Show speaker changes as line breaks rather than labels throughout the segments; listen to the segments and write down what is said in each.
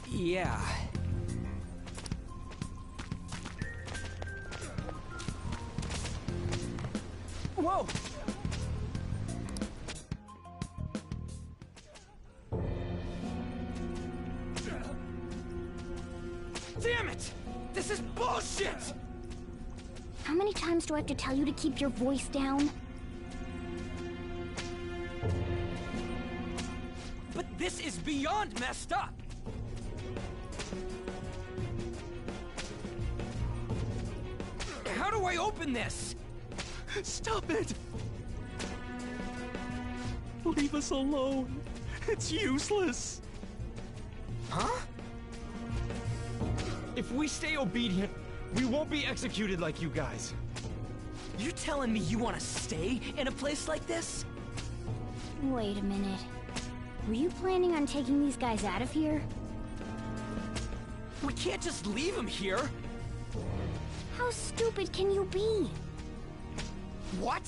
Yeah. Whoa! Damn it! This is bullshit!
How many times do I have to tell you to keep your voice down?
But this is beyond messed up! How do I open this?
Stop it! Leave us alone. It's useless.
Huh?
If we stay obedient, we won't be executed like you guys.
You telling me you want to stay in a place like this?
Wait a minute. Were you planning on taking these guys out of here?
We can't just leave them here!
How stupid can you be?
What?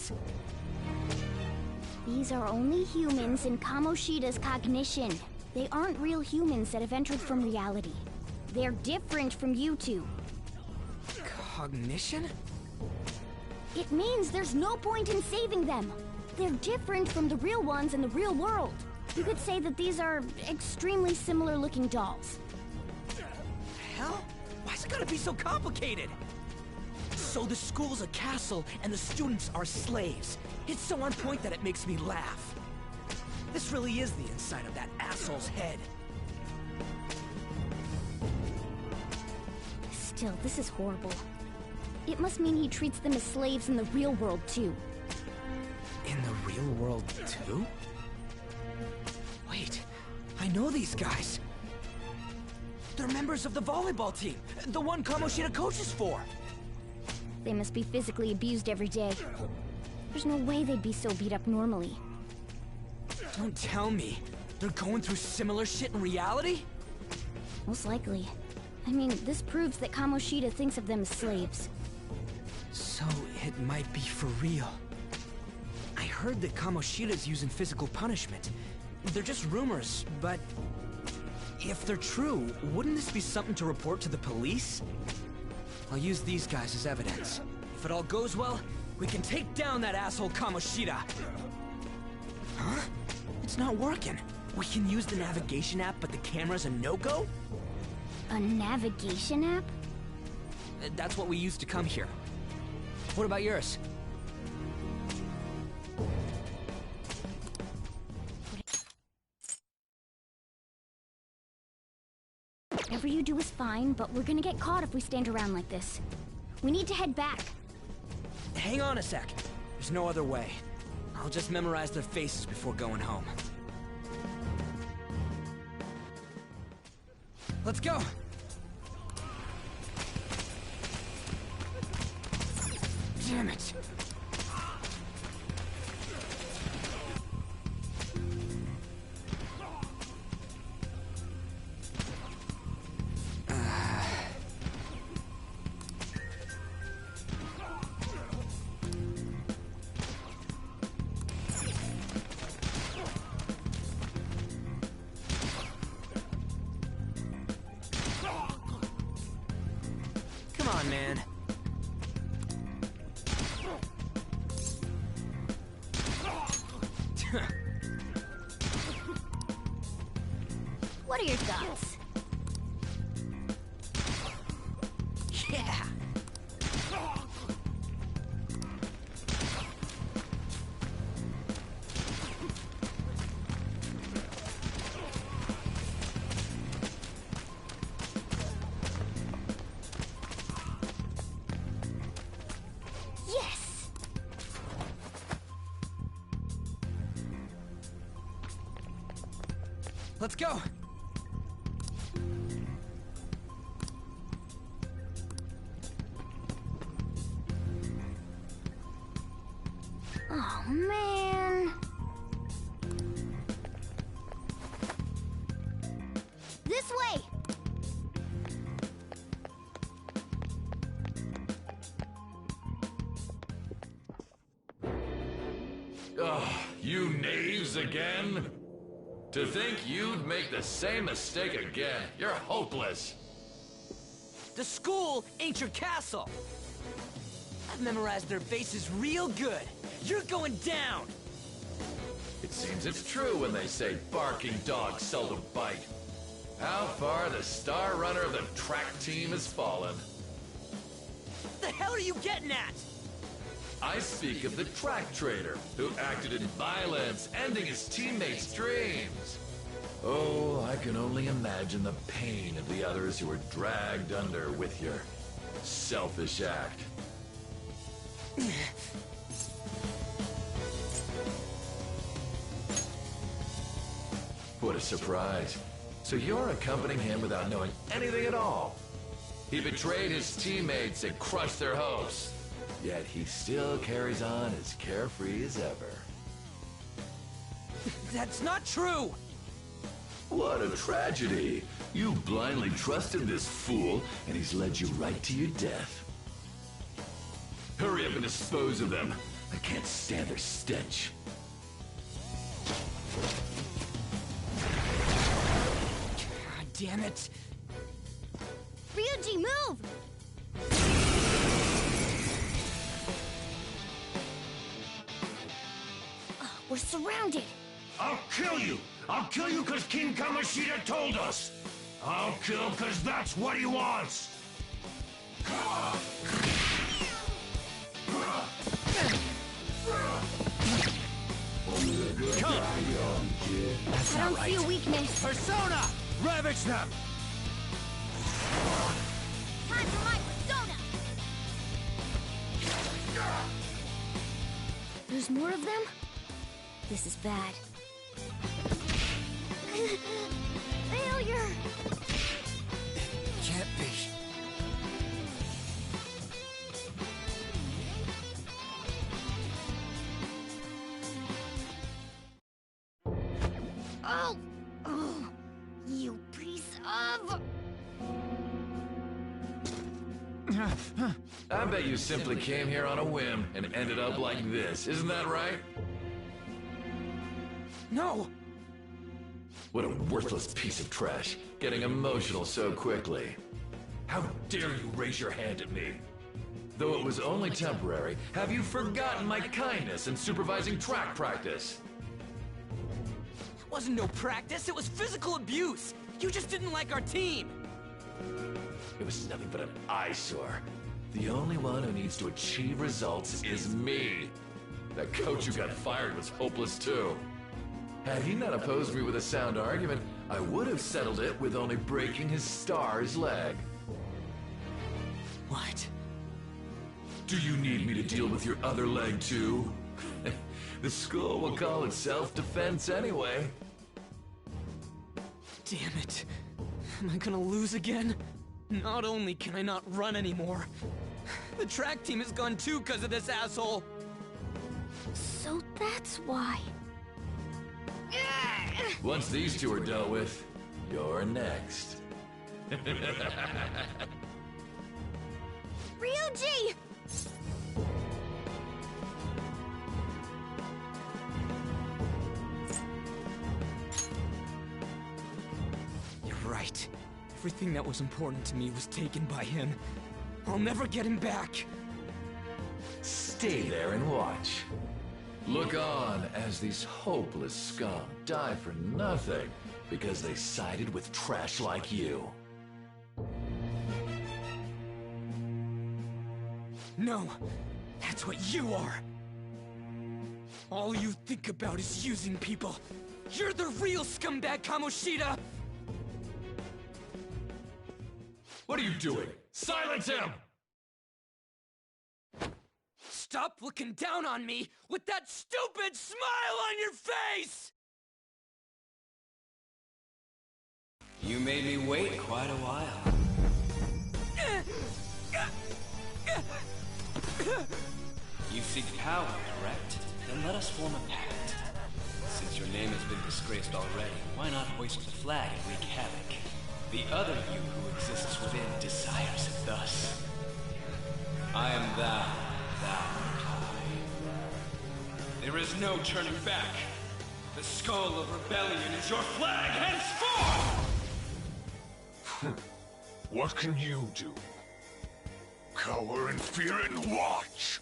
These are only humans in Kamoshida's cognition. They aren't real humans that have entered from reality. They're different from you two.
Cognition?
It means there's no point in saving them. They're different from the real ones in the real world. You could say that these are extremely similar looking dolls.
Hell? Why's it gotta be so complicated? So the school's a castle and the students are slaves. It's so on point that it makes me laugh. This really is the inside of that asshole's head.
Still, this is horrible. It must mean he treats them as slaves in the real world, too.
In the real world, too? Wait, I know these guys. They're members of the volleyball team, the one Kamoshida coaches for.
They must be physically abused every day. There's no way they'd be so beat up normally.
Don't tell me. They're going through similar shit in reality?
Most likely. I mean, this proves that Kamoshida thinks of them as slaves.
So it might be for real. I heard that Kamoshida's using physical punishment. They're just rumors, but if they're true, wouldn't this be something to report to the police? I'll use these guys as evidence. If it all goes well, we can take down that asshole Kamoshida. Huh? It's not working. We can use the navigation app, but the camera's a no-go?
A navigation app?
That's what we used to come here. What about yours?
Whatever you do is fine, but we're gonna get caught if we stand around like this. We need to head back.
Hang on a sec. There's no other way. I'll just memorize their faces before going home. Let's go! Damn it! Come on, man.
What are your thoughts?
Yeah!
Yes!
Let's go!
Oh, man. This way!
Ugh, you knaves again? To think you'd make the same mistake again. You're hopeless.
The school ain't your castle. I've memorized their faces real good. You're going down.
It seems it's true when they say barking dogs seldom bite. How far the star runner of the track team has fallen.
What the hell are you getting at?
I speak of the track trader who acted in violence, ending his teammates' dreams. Oh, I can only imagine the pain of the others who were dragged under with your selfish act. What a surprise. So you're accompanying him without knowing anything at all. He betrayed his teammates and crushed their hopes. Yet he still carries on as carefree as ever.
That's not true!
What a tragedy. You blindly trusted this fool, and he's led you right to your death. Hurry up and dispose of them. I can't stand their stench.
God damn it.
Ryuji, move! We're surrounded.
I'll kill you! I'll kill you because King Kamoshida told us! I'll kill because that's what he wants!
Come! That's
I
not
don't
right.
see a weakness.
Persona! Ravage them!
Time for my persona! There's more of them? This is bad. Failure!
Can't be.
Oh! Oh! You piece of...
I bet you simply came here on a whim and ended up like this. Isn't that right?
No!
What a worthless piece of trash, getting emotional so quickly. How dare you raise your hand at me? Though it was only temporary, have you forgotten my kindness in supervising track practice?
It wasn't no practice, it was physical abuse! You just didn't like our team!
It was nothing but an eyesore. The only one who needs to achieve results is me. That coach who got fired was hopeless too. Had he not opposed me with a sound argument, I would have settled it with only breaking his star's leg.
What?
Do you need me to deal with your other leg too? The school will call it self-defense anyway.
Damn it. Am I gonna lose again? Not only can I not run anymore, the track team is gone too because of this asshole.
So that's why.
Once these two are dealt with, you're next.
Ryuji!
You're right. Everything that was important to me was taken by him. I'll never get him back.
Stay there and watch. Look on as these hopeless scum die for nothing because they sided with trash like you.
No, that's what you are. All you think about is using people. You're the real scumbag, Kamoshida!
What are you doing? Silence him!
Stop looking down on me with that stupid smile on your face!
You made me wait quite a while. You seek power, correct? Then let us form a pact. Since your name has been disgraced already, why not hoist the flag and wreak havoc? The other you who exists within desires it thus. I am thou, thou art I. There is no turning back. The skull of rebellion is your flag henceforth!
What can you do? Cower in fear and watch!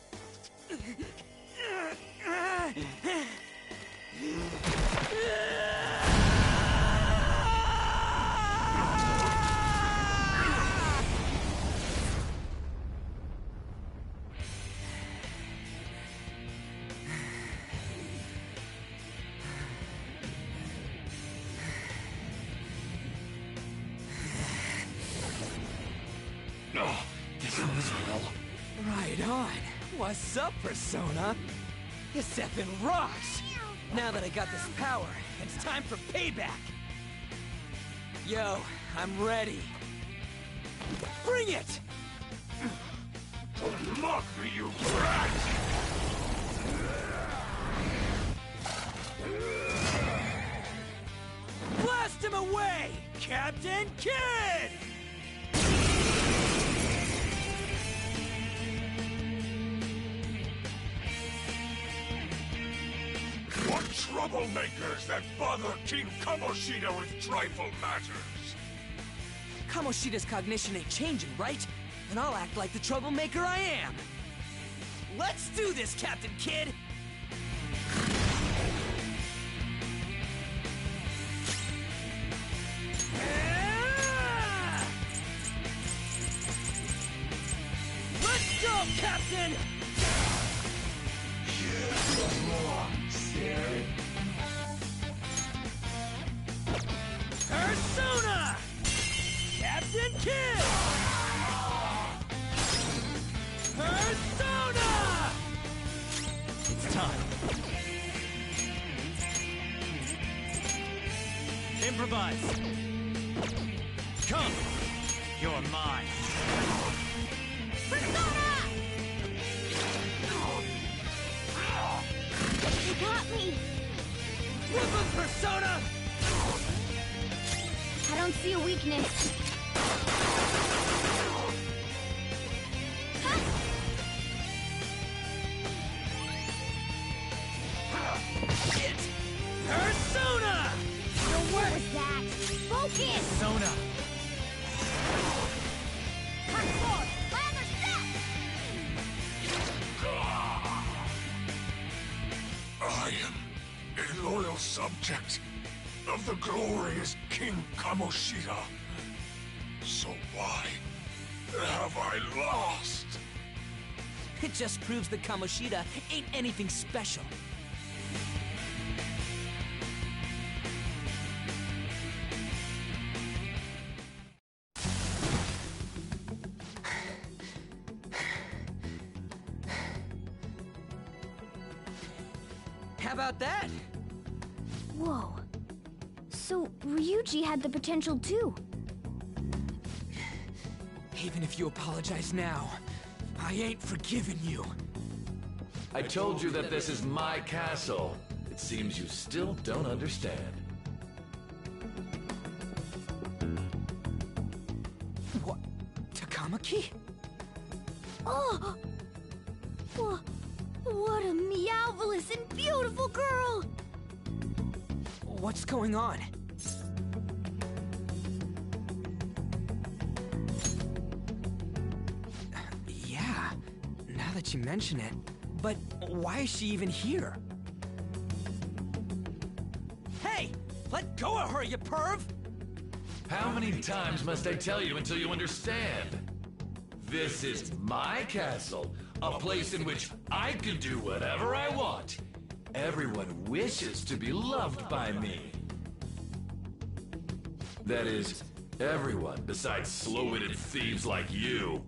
Right on. What's up, Persona? This effing rocks! Now that I got this power, it's time for payback! Yo, I'm ready. Bring it!
Don't mock me, you brat!
Blast him away, Captain Kidd!
What troublemakers that bother King Kamoshida with trifle matters?
Kamoshida's cognition ain't changing, right? And I'll act like the troublemaker I am. Let's do this, Captain Kidd! Let's go, Captain! Persona! Captain Kidd! Persona! It's time. Improvise. Come! You're mine.
Persona! You got me!
Whoop him, Persona!
I don't see a weakness.
It! Persona!
What was that? Focus!
Persona!
Cut forward! My other step!
I am a loyal subject of the glorious King Kamoshida. So why have I lost?
It just proves that Kamoshida ain't anything special. How about that?
Whoa. So, Ryuji had the potential too.
Even if you apologize now, I ain't forgiving you.
I told you that this is my castle. It seems you still don't understand.
What? Takamaki?
Oh! What a meowvelous and beautiful girl!
What's going on? Yeah, now that you mention it. But why is she even here? Hey! Let go of her, you perv!
How many times must I tell you until you understand? This is my castle, a place in which I can do whatever I want. Everyone wishes to be loved by me. That is, everyone besides slow-witted thieves like you.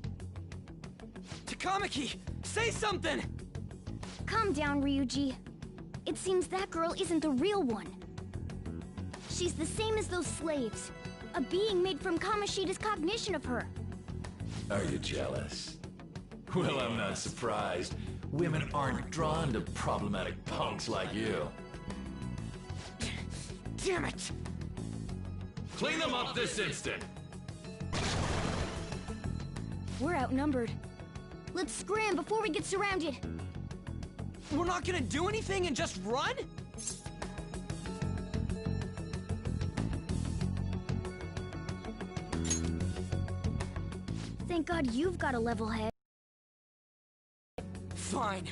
Takamaki! Say something!
Calm down, Ryuji. It seems that girl isn't the real one. She's the same as those slaves. A being made from Kamoshida's cognition of her.
Are you jealous? Well, I'm not surprised. Women aren't drawn to problematic punks like you.
Damn it!
Clean them up this instant!
We're outnumbered. Let's scram before we get surrounded.
We're not gonna do anything and just run?
Thank God you've got a level head.
Fine.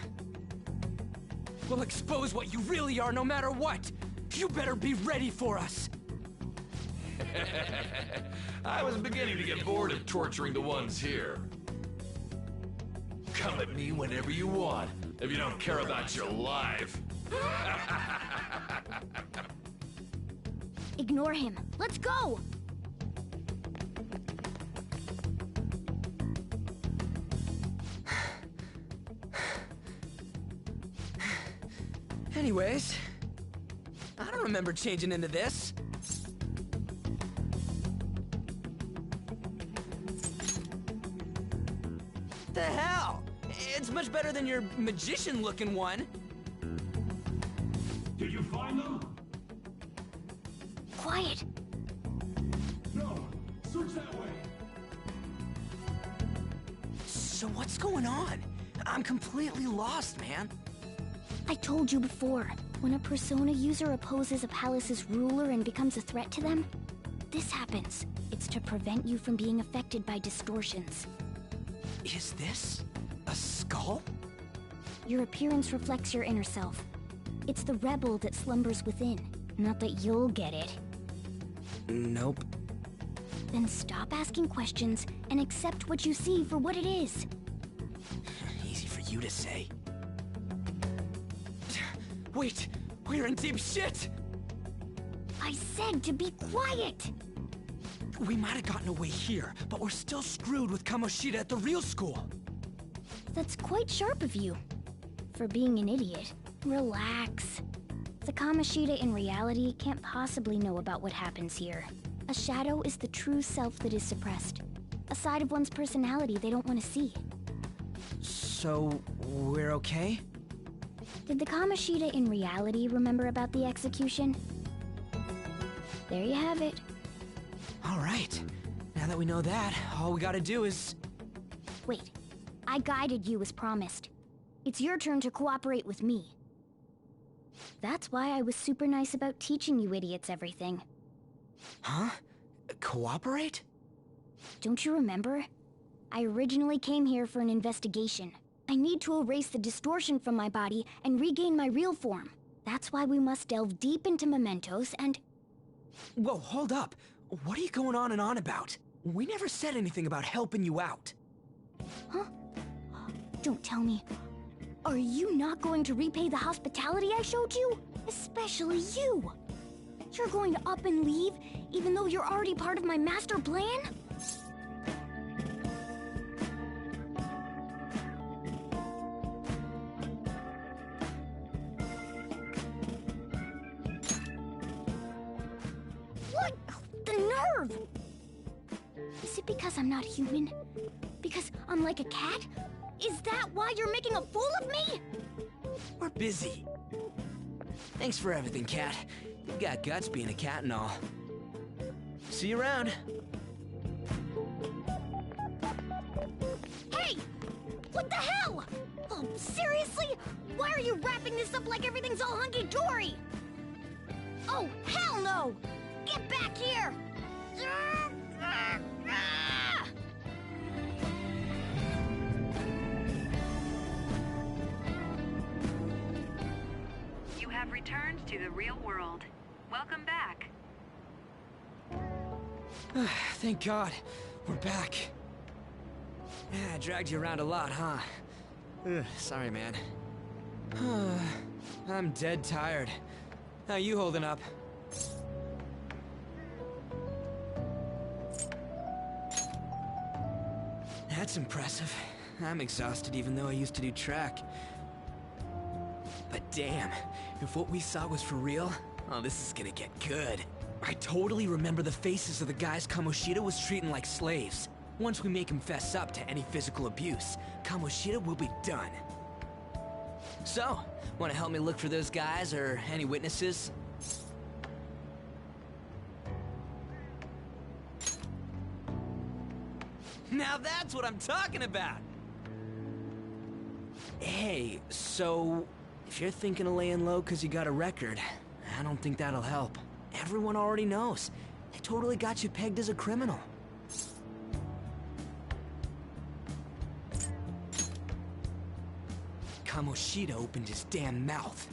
We'll expose what you really are no matter what. You better be ready for us.
I was beginning to get bored of torturing the ones here. Come at me whenever you want, if you don't care about your life.
Ignore him. Let's go!
Anyways, I don't remember changing into this. The hell? It's much better than your magician-looking one.
Did you find them?
Quiet.
No. Search that way.
So what's going on? I'm completely lost, man.
I told you before, when a Persona user opposes a palace's ruler and becomes a threat to them, this happens. It's to prevent you from being affected by distortions.
Is this a skull?
Your appearance reflects your inner self. It's the rebel that slumbers within, not that you'll get it.
Nope.
Then stop asking questions and accept what you see for what it is.
Easy for you to say. Wait, we're in deep shit!
I said to be quiet!
We might have gotten away here, but we're still screwed with Kamoshida at the real school.
That's quite sharp of you. For being an idiot. Relax. The Kamoshida in reality can't possibly know about what happens here. A shadow is the true self that is suppressed. A side of one's personality they don't want to see.
So, we're okay?
Did the Kamoshida in reality remember about the execution? There you have it.
Alright. Now that we know that, all we gotta do is...
Wait. I guided you as promised. It's your turn to cooperate with me. That's why I was super nice about teaching you idiots everything.
Huh? Cooperate?
Don't you remember? I originally came here for an investigation. I need to erase the distortion from my body and regain my real form. That's why we must delve deep into mementos and...
Whoa, hold up. What are you going on and on about? We never said anything about helping you out.
Huh? Don't tell me. Are you not going to repay the hospitality I showed you? Especially you! You're going to up and leave, even though you're already part of my master plan? What? The nerve! Is it because I'm not human? Because I'm like a cat? Is that why you're making a fool of me?
We're busy. Thanks for everything, Cat. You've got guts being a cat and all. See you around.
Hey! What the hell? Oh, seriously? Why are you wrapping this up like everything's all hunky-dory? Oh, hell no! Get back here!
You have returned to the real world. Welcome back.
Thank God. We're back. I dragged you around a lot, huh? Sorry, man. I'm dead tired. How you holding up? That's impressive. I'm exhausted even though I used to do track. But damn, if what we saw was for real, oh, this is gonna get good. I totally remember the faces of the guys Kamoshida was treating like slaves. Once we make him fess up to any physical abuse, Kamoshida will be done. So, wanna help me look for those guys or any witnesses? Now that's what I'm talking about! Hey, so... if you're thinking of laying low because you got a record, I don't think that'll help. Everyone already knows. They totally got you pegged as a criminal. Kamoshida opened his damn mouth.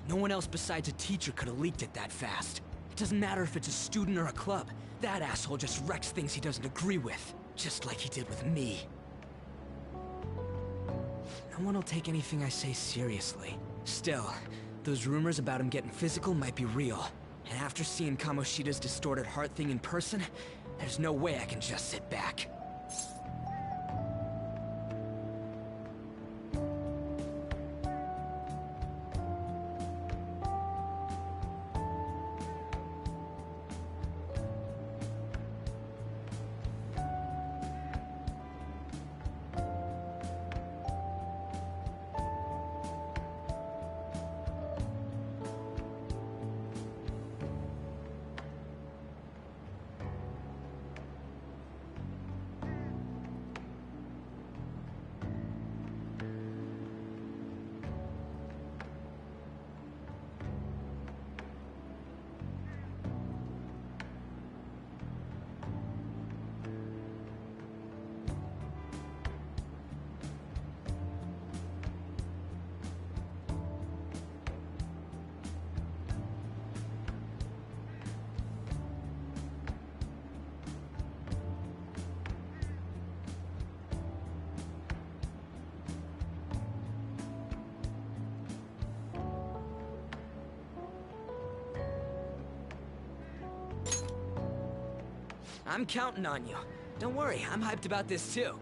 No one else besides a teacher could have leaked it that fast. It doesn't matter if it's a student or a club. That asshole just wrecks things he doesn't agree with. Just like he did with me. No one will take anything I say seriously. Still, those rumors about him getting physical might be real. And after seeing Kamoshida's distorted heart thing in person, there's no way I can just sit back. I'm counting on you. Don't worry, I'm hyped about this too.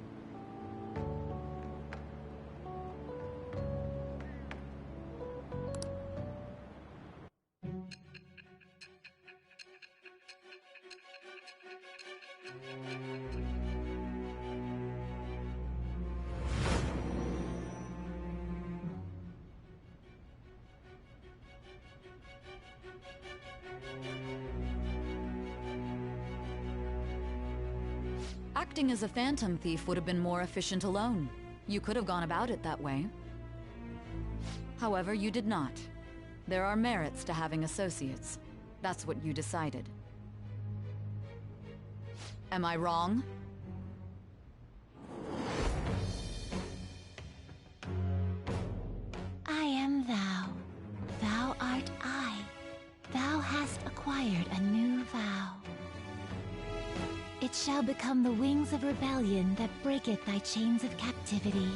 Acting as a phantom thief would have been more efficient alone. You could have gone about it that way. However, you did not. There are merits to having associates. That's what you decided. Am I wrong?
I am thou. Thou art I. Thou hast acquired a new vow. It shall become the wings of rebellion that breaketh thy chains of captivity.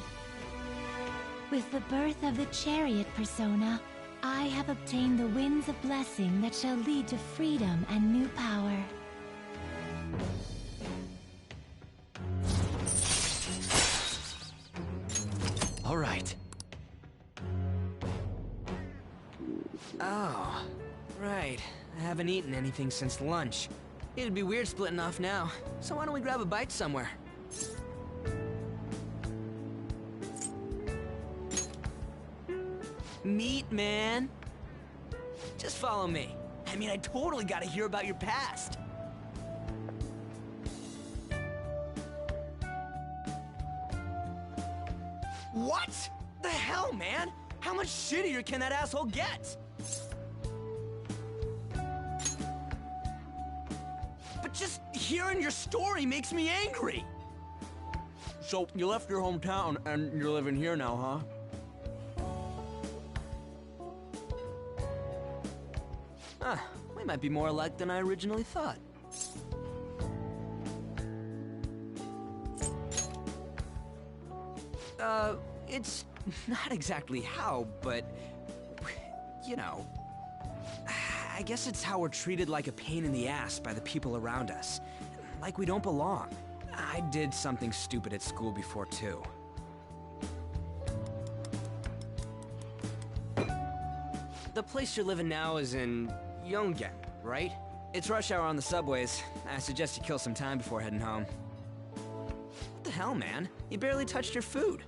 With the birth of the chariot persona, I have obtained the winds of blessing that shall lead to freedom and new power.
All right. Oh, right. I haven't eaten anything since lunch. It'd be weird splitting off now, so why don't we grab a bite somewhere? Meat, man. Just follow me. I mean, I totally gotta hear about your past. What? The hell, man? How much shittier can that asshole get? But just hearing your story makes me angry. So, you left your hometown and you're living here now, huh? We might be more alike than I originally thought. It's not exactly how, but... you know... I guess it's how we're treated like a pain in the ass by the people around us. Like we don't belong. I did something stupid at school before, too. The place you're living now is in Yongen, right? It's rush hour on the subways. I suggest you kill some time before heading home. What the hell, man? You barely touched your food.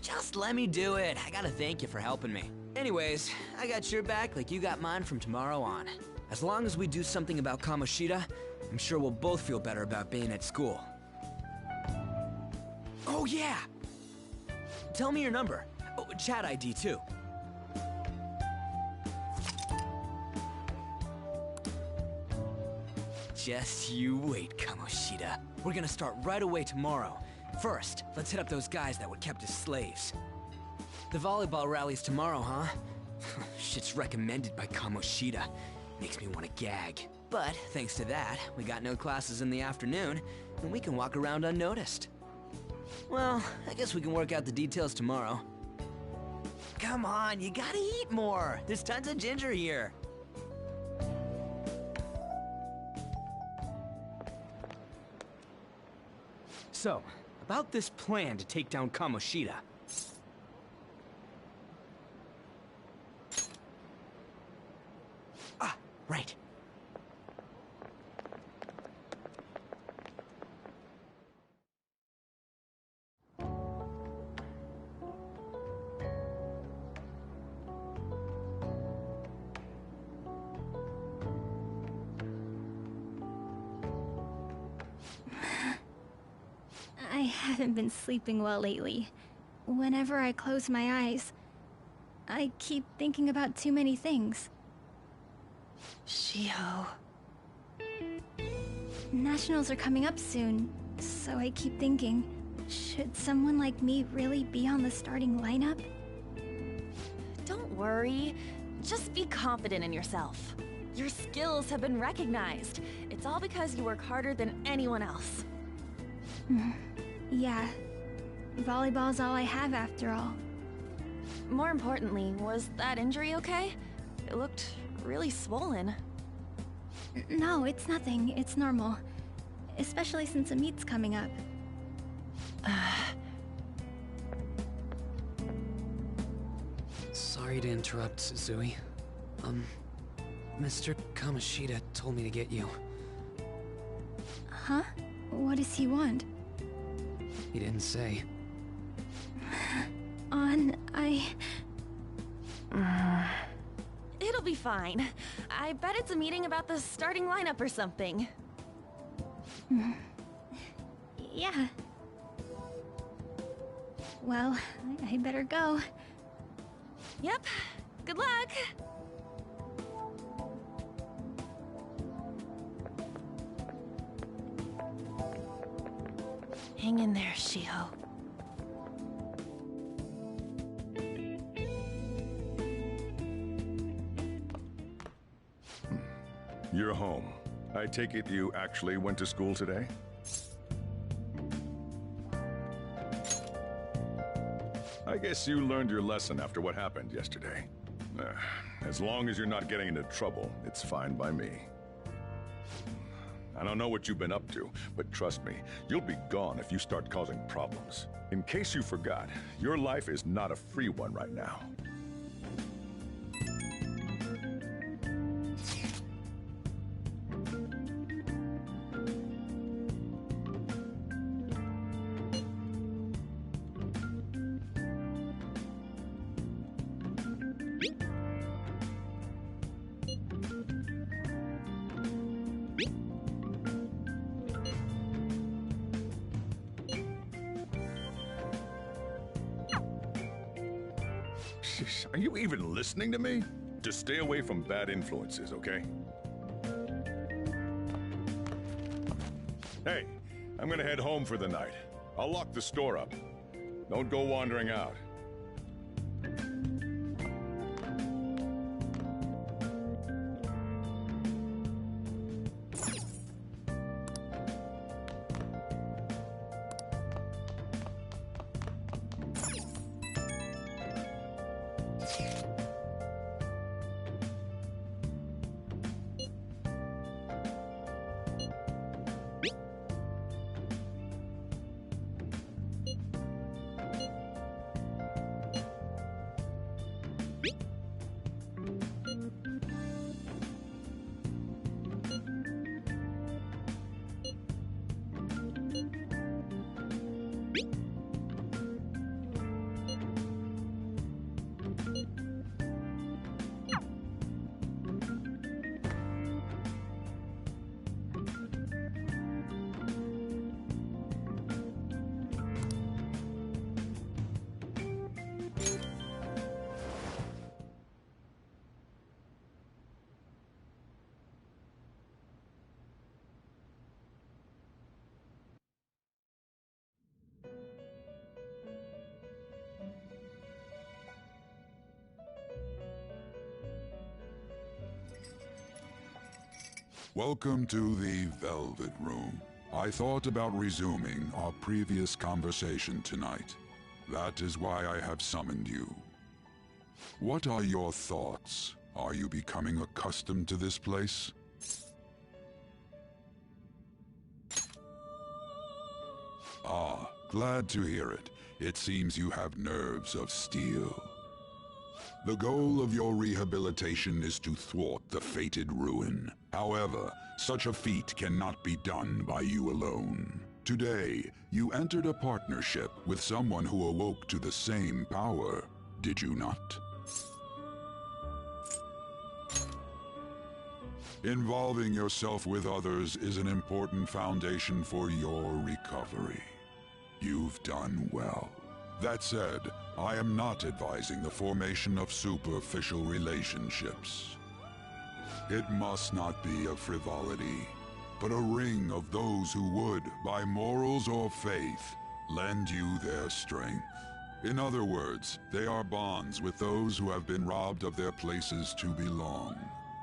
Just let me do it. I gotta thank you for helping me. Anyways, I got your back like you got mine from tomorrow on. As long as we do something about Kamoshida, I'm sure we'll both feel better about being at school. Oh yeah! Tell me your number. Oh, chat ID too. Just you wait, Kamoshida. We're gonna start right away tomorrow. First, let's hit up those guys that were kept as slaves. The volleyball rally's tomorrow, huh? Shit's recommended by Kamoshida. Makes me want to gag. But thanks to that, we got no classes in the afternoon, and we can walk around unnoticed. Well, I guess we can work out the details tomorrow. Come on, you gotta eat more. There's tons of ginger here. So, about this plan to take down Kamoshida. Ah, right.
I haven't been sleeping well lately. Whenever I close my eyes, I keep thinking about too many things.
Shiho.
Nationals are coming up soon, so I keep thinking, should someone like me really be on the starting lineup?
Don't worry. Just be confident in yourself. Your skills have been recognized. It's all because you work harder than anyone else.
Yeah. Volleyball's all I have after all.
More importantly, was that injury okay? It looked really swollen.
No, it's nothing. It's normal. Especially since a meet's coming up.
Sorry to interrupt, Zui. Mr. Kamoshida told me to get you.
Huh? What does he want?
He didn't say.
It'll be fine. I bet it's a meeting about the starting lineup or something.
Yeah. Well, I better go.
Yep. Good luck! Hang in there, Shiho.
You're home. I take it you actually went to school today? I guess you learned your lesson after what happened yesterday. As long as you're not getting into trouble, it's fine by me. I don't know what you've been up to, but trust me, you'll be gone if you start causing problems. In case you forgot, your life is not a free one right now. Are you even listening to me? Just stay away from bad influences, okay? Hey, I'm gonna head home for the night. I'll lock the store up. Don't go wandering out.
Welcome to the Velvet Room. I thought about resuming our previous conversation tonight. That is why I have summoned you. What are your thoughts? Are you becoming accustomed to this place? Ah, glad to hear it. It seems you have nerves of steel. The goal of your rehabilitation is to thwart the fated ruin. However, such a feat cannot be done by you alone. Today, you entered a partnership with someone who awoke to the same power, did you not? Involving yourself with others is an important foundation for your recovery. You've done well. That said, I am not advising the formation of superficial relationships. It must not be a frivolity, but a ring of those who would, by morals or faith, lend you their strength. In other words, they are bonds with those who have been robbed of their places to belong.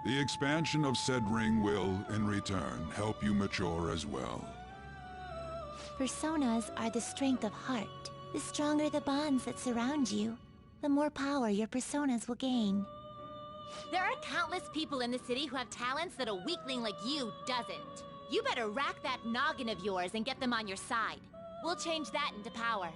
The expansion of said ring will, in return, help you mature as well.
Personas are the strength of heart. The stronger the bonds that surround you, the more power your personas will gain.
There are countless people in the city who have talents that a weakling like you doesn't. You better rack that noggin of yours and get them on your side. We'll change that into power.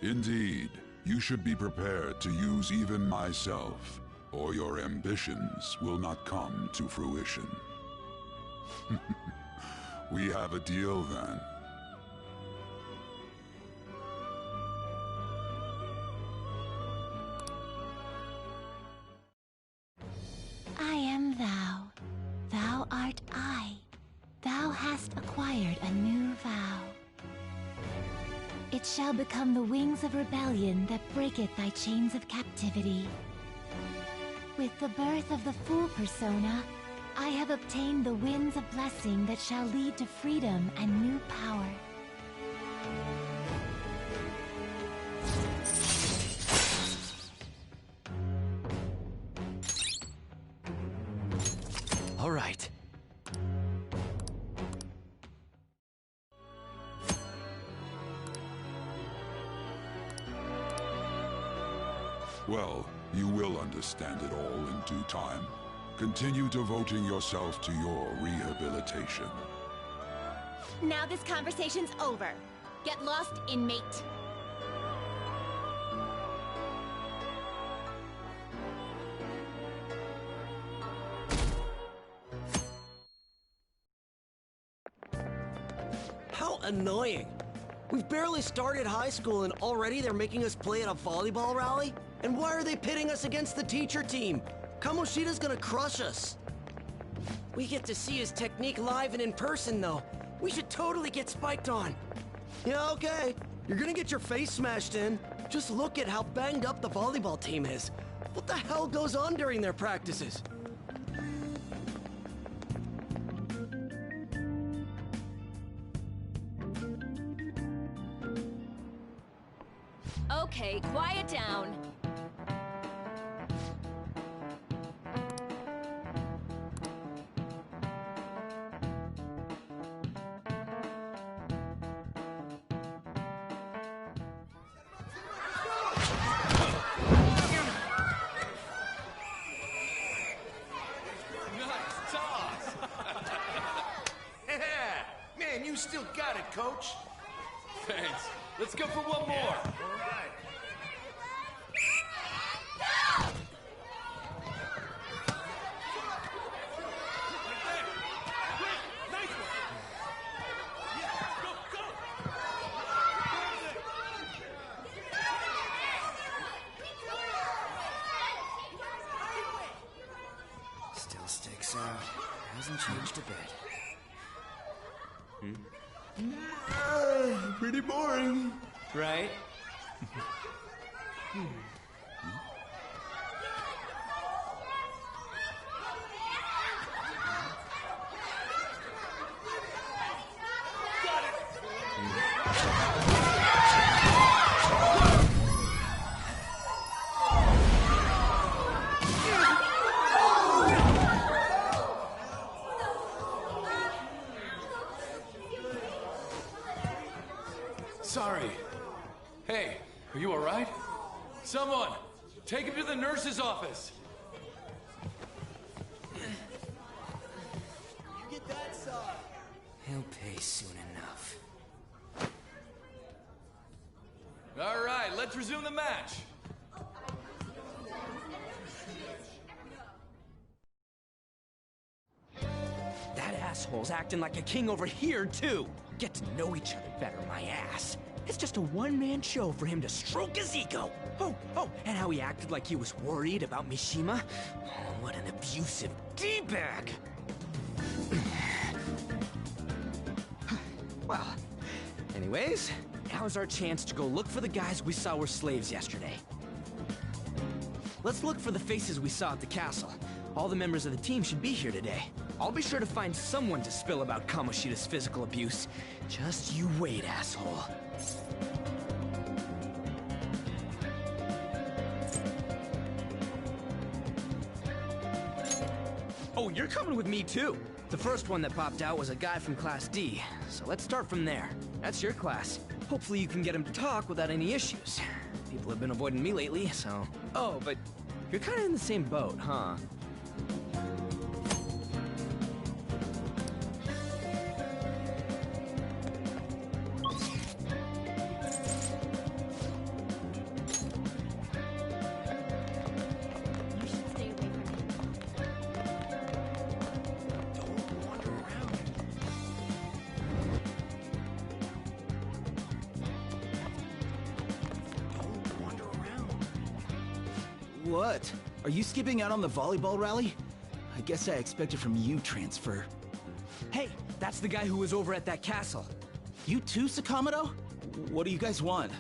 Indeed, you should be prepared to use even myself, or your ambitions will not come to fruition. We have a deal then.
I am thou. Thou art I. Thou hast acquired a new vow. It shall become the wings of rebellion that breaketh thy chains of captivity. With the birth of the Fool persona, I have obtained the winds of blessing that shall lead to freedom and new power.
All right.
Well, you will understand it all in due time. Continue devoting yourself to your rehabilitation.
Now this conversation's over. Get lost, inmate.
How annoying. We've barely started high school and already they're making us play at a volleyball rally? And why are they pitting us against the teacher team? Kamoshida's gonna crush us. We get to see his technique live and in person, though. We should totally get spiked on. Yeah, okay. You're gonna get your face smashed in. Just look at how banged up the volleyball team is. What the hell goes on during their practices?
Okay, quiet down.
Man, you still got it, coach.
Thanks. Let's go for one more.
Still sticks out. Hasn't changed a bit.
Pretty boring, right?
the nurse's office.
Get that side.
He'll pay soon enough.
All right, let's resume the match.
That asshole's acting like a king over here, too. Get to know each other better, my ass. It's just a one-man show for him to stroke his ego. Oh, and how he acted like he was worried about Mishima. Oh, what an abusive D-bag. Well, anyways, now's our chance to go look for the guys we saw were slaves yesterday. Let's look for the faces we saw at the castle. All the members of the team should be here today. I'll be sure to find someone to spill about Kamoshida's physical abuse. Just you wait, asshole. Oh, you're coming with me too. The first one that popped out was a guy from Class D, so let's start from there. That's your class. Hopefully you can get him to talk without any issues. People have been avoiding me lately, so... Oh, but you're kind of in the same boat, huh?
What? Are you skipping out on the volleyball rally? I guess I expected from you transfer.
Hey, that's the guy who was over at that castle.
You too, Sakamoto? What do you guys want?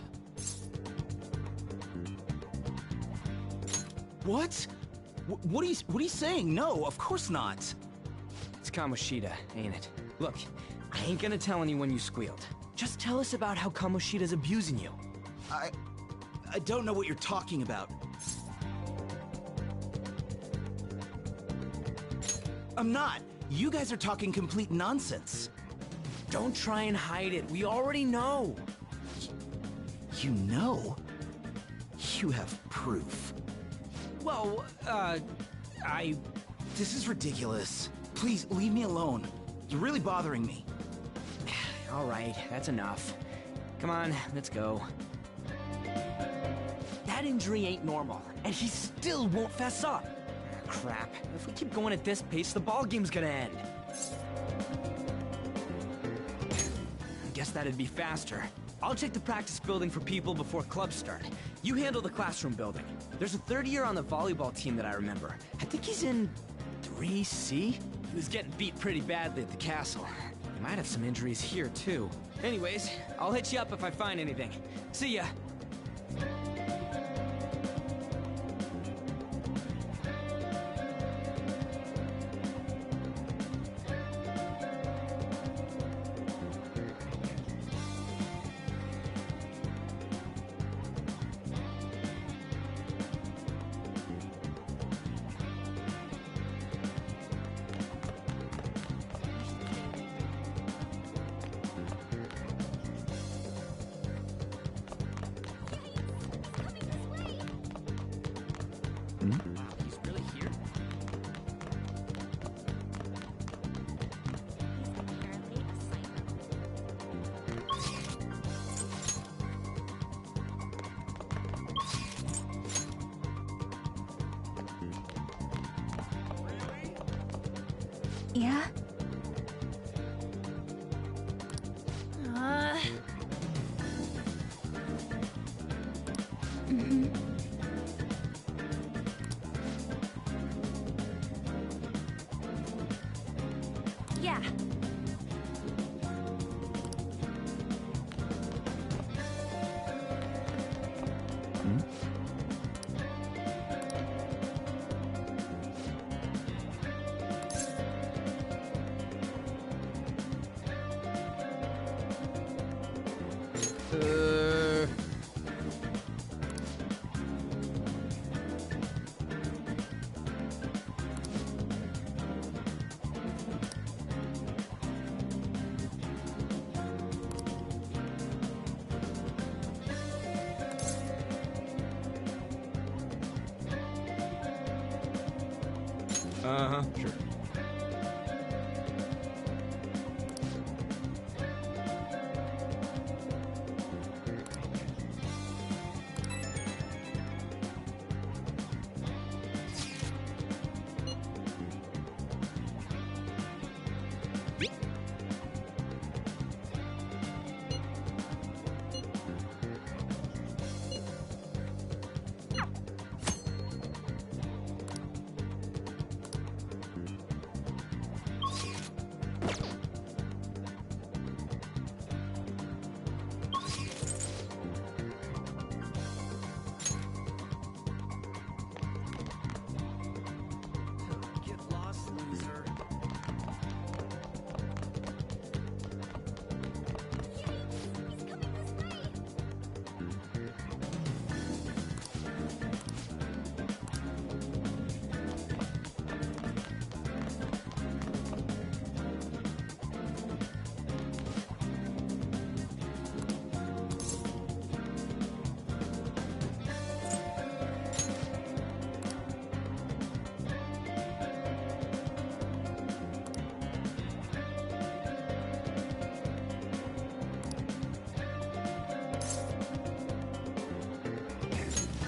What? What are you saying? No, of course not.
It's Kamoshida, ain't it? Look, I ain't gonna tell anyone you squealed. Just tell us about how Kamoshida's abusing you.
I don't know what you're talking about. I'm not. You guys are talking complete nonsense.
Don't try and hide it. We already know.
You know? You have proof.
Well,
This is ridiculous. Please, leave me alone. You're really bothering me.
All right, that's enough. Come on, let's go. That injury ain't normal, and he still won't fess up. Crap. If we keep going at this pace, the ball game's gonna end. Guess that'd be faster. I'll check the practice building for people before clubs start. You handle the classroom building. There's a third year on the volleyball team that I remember. I think he's in 3C? He was getting beat pretty badly at the castle. He might have some injuries here, too. Anyways, I'll hit you up if I find anything. See ya! He's really here?
Yeah?
Yeah.
Uh-huh, sure.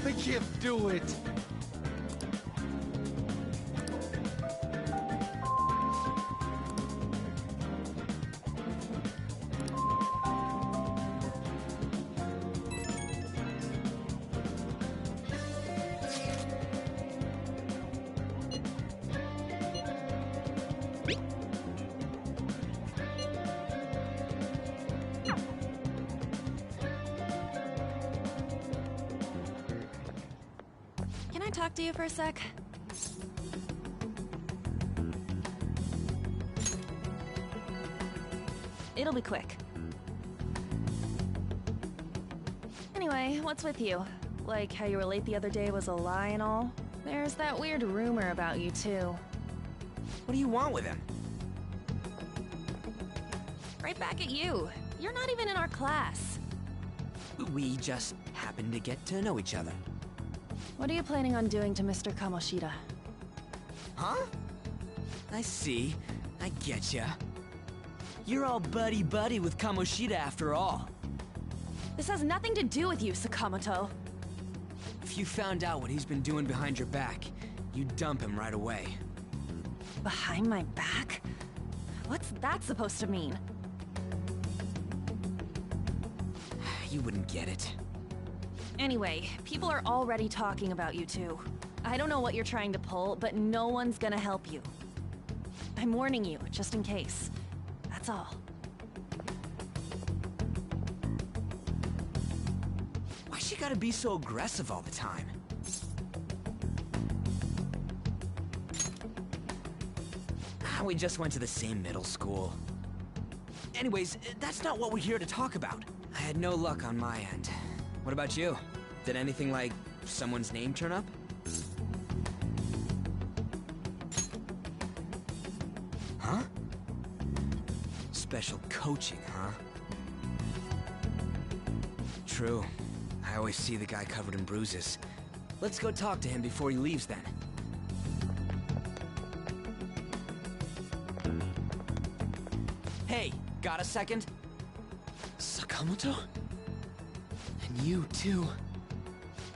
I can't do it.
Can I talk to you for a sec? It'll be quick. Anyway, what's with you? Like how you were late the other day was a lie and all? There's that weird rumor about you too.
What do you want with him?
Right back at you. You're not even in our class.
We just happened to get to know each other.
What are you planning on doing to Mr. Kamoshida?
Huh? I see. I getcha. You're all buddy-buddy with Kamoshida after all.
This has nothing to do with you, Sakamoto.
If you found out what he's been doing behind your back, you'd dump him right away.
Behind my back? What's that supposed to mean?
You wouldn't get it.
Anyway, people are already talking about you two. I don't know what you're trying to pull, but no one's gonna help you. I'm warning you, just in case. That's all.
Why she gotta be so aggressive all the time? We just went to the same middle school. Anyways, that's not what we're here to talk about. I had no luck on my end. What about you? Did anything like someone's name turn up? Huh? Special coaching, huh? True. I always see the guy covered in bruises. Let's go talk to him before he leaves then. Hey, got a second? Sakamoto? And you too.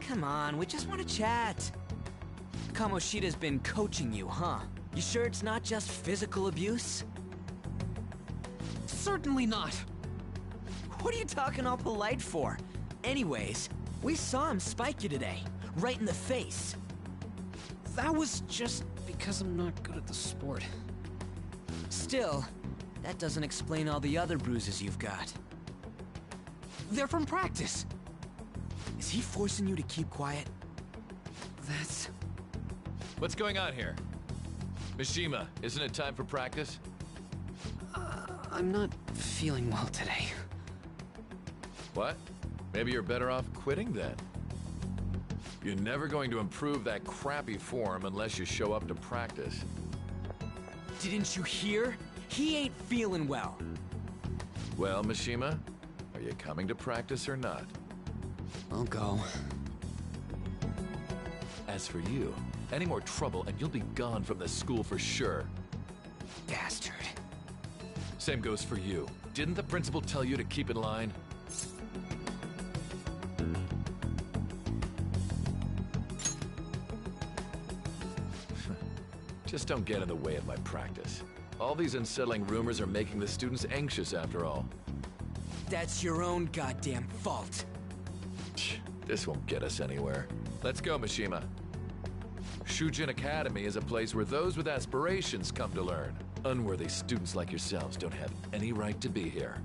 Come on, we just want to chat. Kamoshida's been coaching you, huh? You sure it's not just physical abuse? Certainly not. What are you talking all polite for? Anyways, we saw him spike you today, right in the face.
That was just because I'm not good at the sport.
Still, that doesn't explain all the other bruises you've got. They're from practice. Is he forcing you to keep quiet? That's...
What's going on here? Mishima, isn't it time for practice?
I'm not feeling well today.
What? Maybe you're better off quitting then. You're never going to improve that crappy form unless you show up to practice.
Didn't you hear? He ain't feeling well.
Well, Mishima, are you coming to practice or not?
I'll go.
As for you, Any more trouble and you'll be gone from this school for sure.
Bastard.
Same goes for you. Didn't the principal tell you to keep in line? Just don't get in the way of my practice. All these unsettling rumors are making the students anxious after all.
That's your own goddamn fault.
This won't get us anywhere. Let's go, Mishima. Shujin Academy is a place where those with aspirations come to learn. Unworthy students like yourselves don't have any right to be here.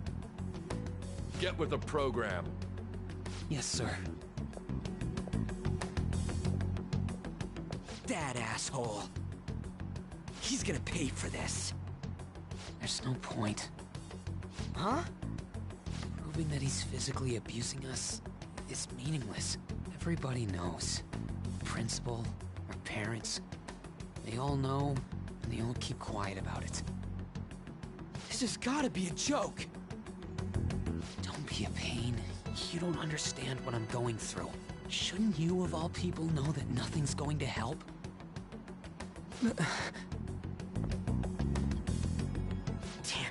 Get with the program.
Yes, sir. That asshole. He's gonna pay for this. There's no point. Huh? Proving that he's physically abusing us is meaningless. Everybody knows. Principal, our parents, they all know, and they all keep quiet about it. This has gotta be a joke! Don't be a pain. You don't understand what I'm going through. Shouldn't you, of all people, know that nothing's going to help? Damn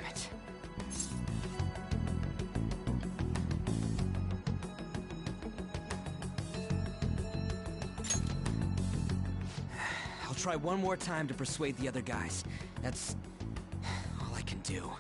it. I'll try one more time to persuade the other guys. That's all I can do.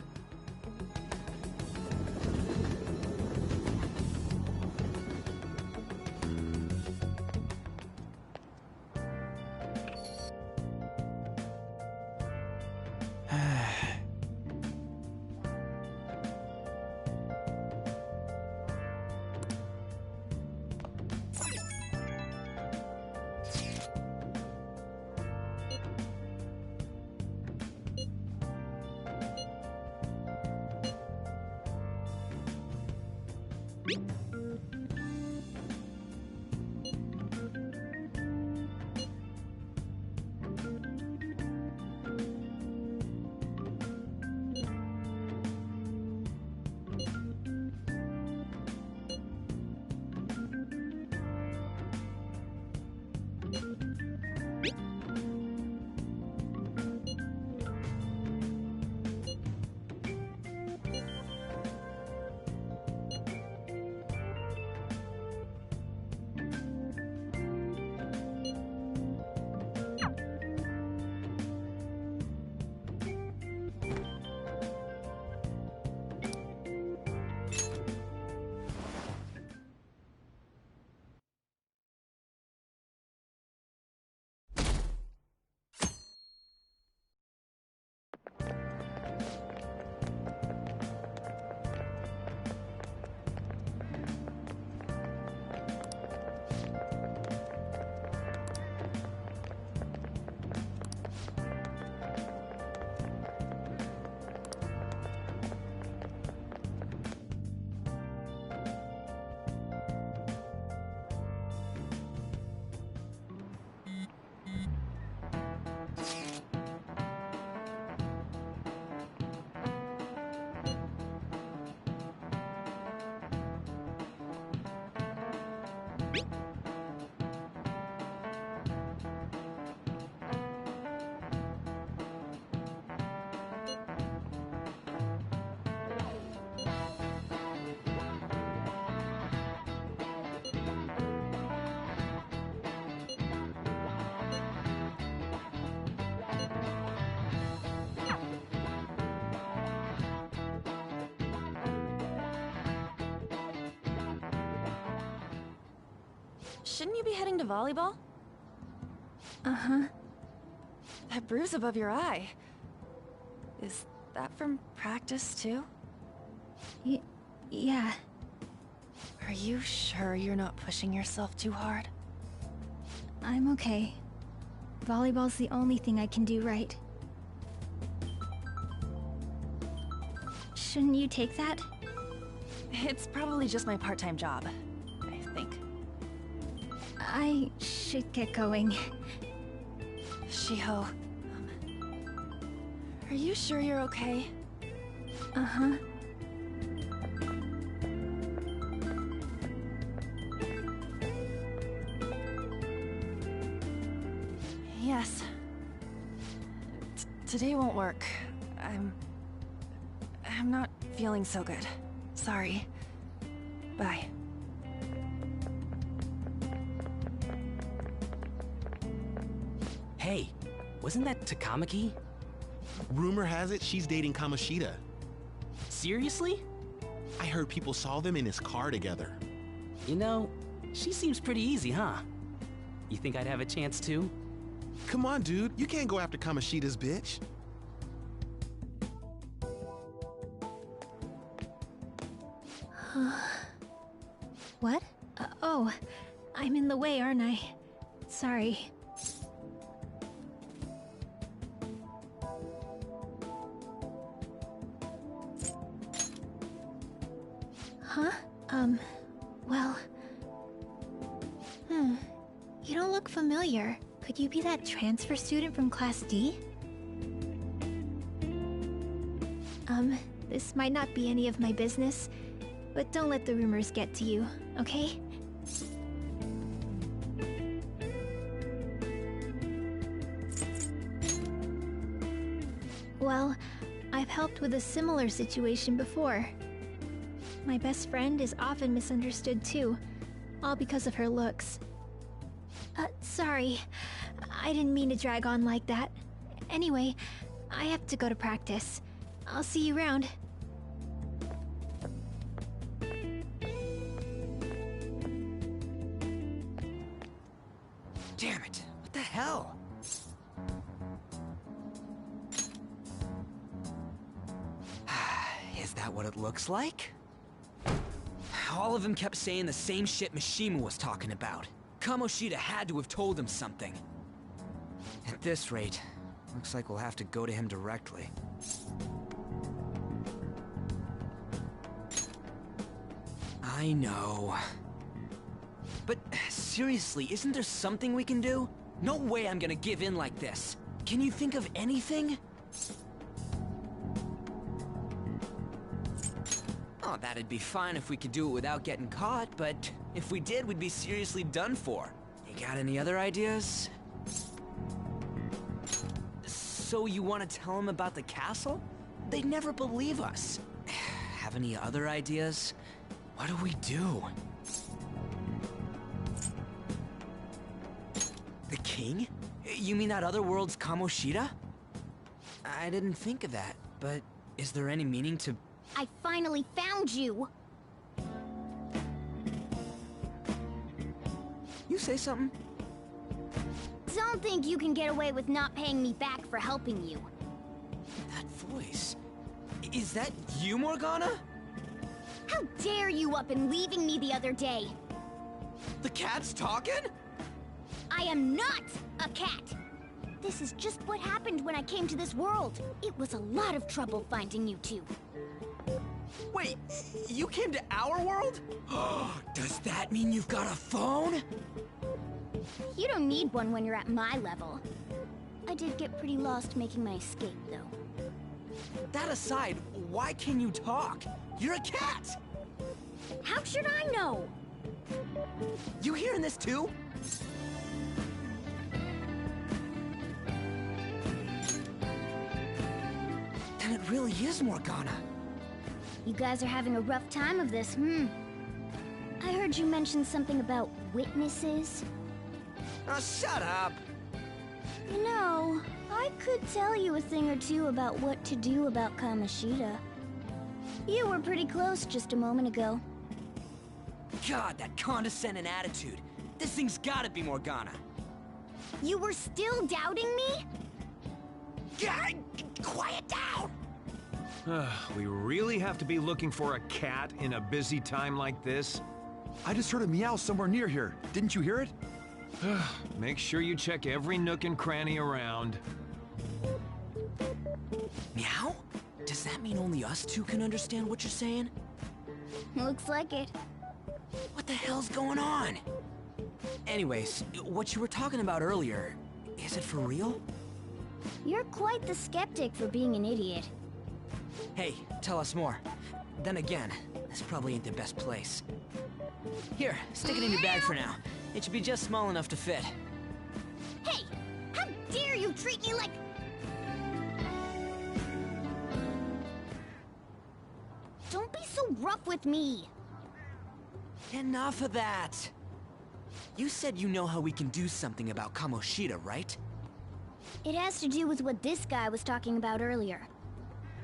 Shouldn't you be heading to volleyball?
Uh-huh.
That bruise above your eye. Is that from practice, too?
Yeah.
Are you sure you're not pushing yourself too hard?
I'm okay. Volleyball's the only thing I can do right. Shouldn't you take that?
It's probably just my part-time job, I think.
I should get going.
Shiho, are you sure you're okay?
Uh-huh.
guess. Today won't work. I'm not feeling so good. Sorry. Bye.
Hey, wasn't that Takamaki?
Rumor has it she's dating Kamoshida.
Seriously?
I heard people saw them in his car together.
You know, she seems pretty easy, huh? You think I'd have a chance too?
Come on, dude. You can't go after Kamoshida's bitch.
What? Oh, I'm in the way, aren't I? Sorry. Huh? Well... You don't look familiar. Could you be that transfer student from Class D? This might not be any of my business, but don't let the rumors get to you, okay? Well, I've helped with a similar situation before. My best friend is often misunderstood too, all because of her looks. Sorry. I didn't mean to drag on like that. Anyway, I have to go to practice. I'll see you around.
Damn it, what the hell? Is that what it looks like? All of them kept saying the same shit Mishima was talking about. Kamoshida had to have told him something. At this rate, looks like we'll have to go to him directly. I know. But seriously, isn't there something we can do? No way I'm gonna give in like this. Can you think of anything? Oh, that'd be fine if we could do it without getting caught, but if we did, we'd be seriously done for. You got any other ideas? So you want to tell them about the castle? They'd never believe us. Have any other ideas? What do we do? The king? You mean that other world's Kamoshida? I didn't think of that, but is there any meaning to...
I finally found you!
You say something?
Don't think you can get away with not paying me back for helping you.
That voice... Is that you, Morgana?
How dare you up and leaving me the other day?
The cat's talking?
I am not a cat! This is just what happened when I came to this world. It was a lot of trouble finding you two.
Wait, you came to our world? Does that mean you've got a phone?
You don't need one when you're at my level. I did get pretty lost making my escape, though.
That aside, why can you talk? You're a cat!
How should I know?
You hearing this too? Then it really is Morgana.
You guys are having a rough time of this, I heard you mention something about witnesses.
Oh, shut up!
You know, I could tell you a thing or two about what to do about Kamoshida. You were pretty close just a moment ago.
God, that condescending attitude. This thing's gotta be Morgana.
You were still doubting me?
God, quiet down!
We really have to be looking for a cat in a busy time like this?
I just heard a meow somewhere near here. Didn't you hear it?
Make sure you check every nook and cranny around.
Meow? Does that mean only us two can understand what you're saying?
Looks like it.
What the hell's going on? Anyways, what you were talking about earlier, is it for real?
You're quite the skeptic for being an idiot.
Hey, tell us more. Then again, this probably ain't the best place. Here, stick it in your bag for now. It should be just small enough to fit.
Hey! How dare treat me like... Don't be so rough with me.
Enough of that. You said you know how we can do something about Kamoshida, right?
It has to do with what this guy was talking about earlier.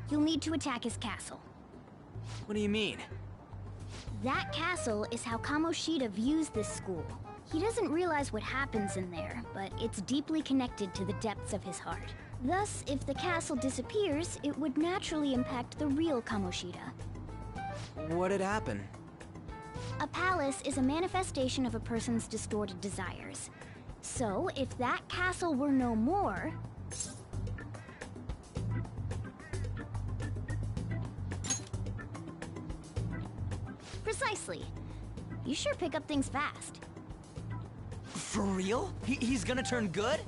You'll need to attack his castle.
What do you mean?
That castle is how Kamoshida views this school. He doesn't realize what happens in there, but it's deeply connected to the depths of his heart. Thus, if the castle disappears, it would naturally impact the real Kamoshida.
What'd happen?
A palace is a manifestation of a person's distorted desires. So, if that castle were no more... Precisely. You sure pick up things fast.
For real? He's gonna turn good?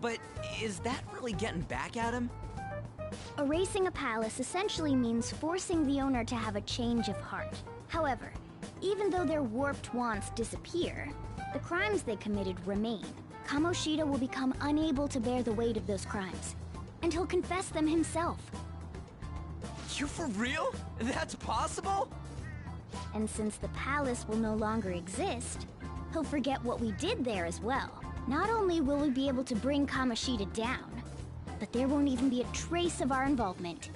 But is that really getting back at him?
Erasing a palace essentially means forcing the owner to have a change of heart. However, even though their warped wants disappear, the crimes they committed remain. Kamoshida will become unable to bear the weight of those crimes, and he'll confess them himself.
You for real? That's possible?
And since the palace will no longer exist, he'll forget what we did there as well. Not only will we be able to bring Kamoshida down, but there won't even be a trace of our involvement.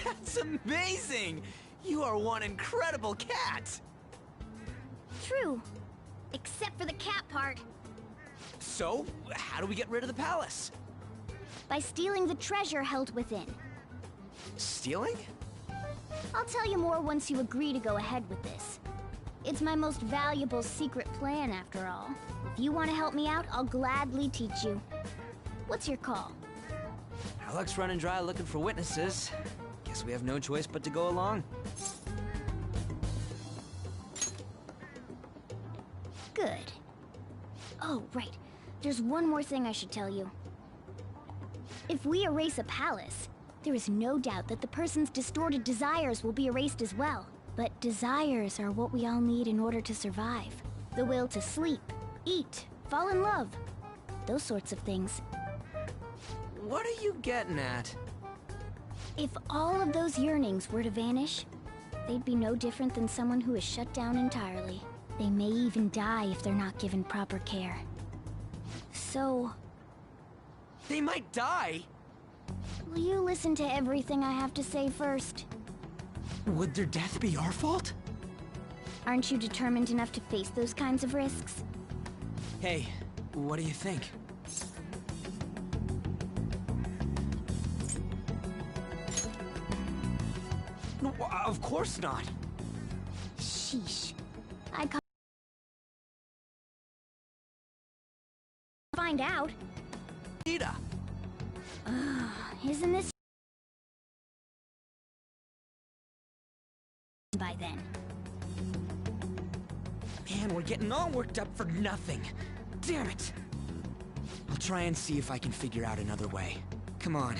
That's amazing! You are one incredible cat!
True. Except for the cat part.
So, how do we get rid of the palace?
By stealing the treasure held within.
Stealing?
I'll tell you more once you agree to go ahead with this. It's my most valuable secret plan, after all. If you want to help me out, I'll gladly teach you. What's your call?
Our luck's running dry looking for witnesses. Guess we have no choice but to go along.
Good. Oh, right. There's one more thing I should tell you. If we erase a palace, there is no doubt that the person's distorted desires will be erased as well. But desires are what we all need in order to survive. The will to sleep, eat, fall in love. Those sorts of things.
What are you getting at?
If all of those yearnings were to vanish, they'd be no different than someone who is shut down entirely. They may even die if they're not given proper care. So...
They might die?
Will you listen to everything I have to say first?
Would their death be our fault?
Aren't you determined enough to face those kinds of risks?
Hey, what do you think? No, of course not.
Sheesh. I can't find out.
Ida.
Isn't this by then?
Man, we're getting all worked up for nothing. Damn it! I'll try and see if I can figure out another way. Come on,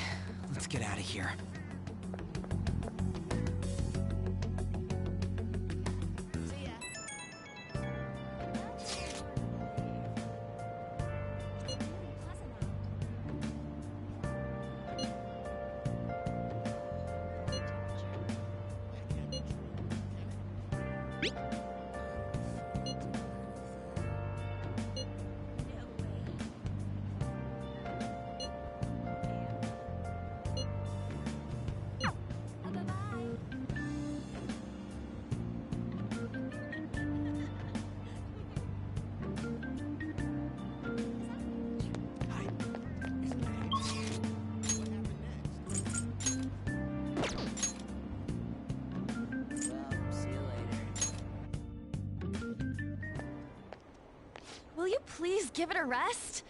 let's get out of here.
Will you please give it a rest?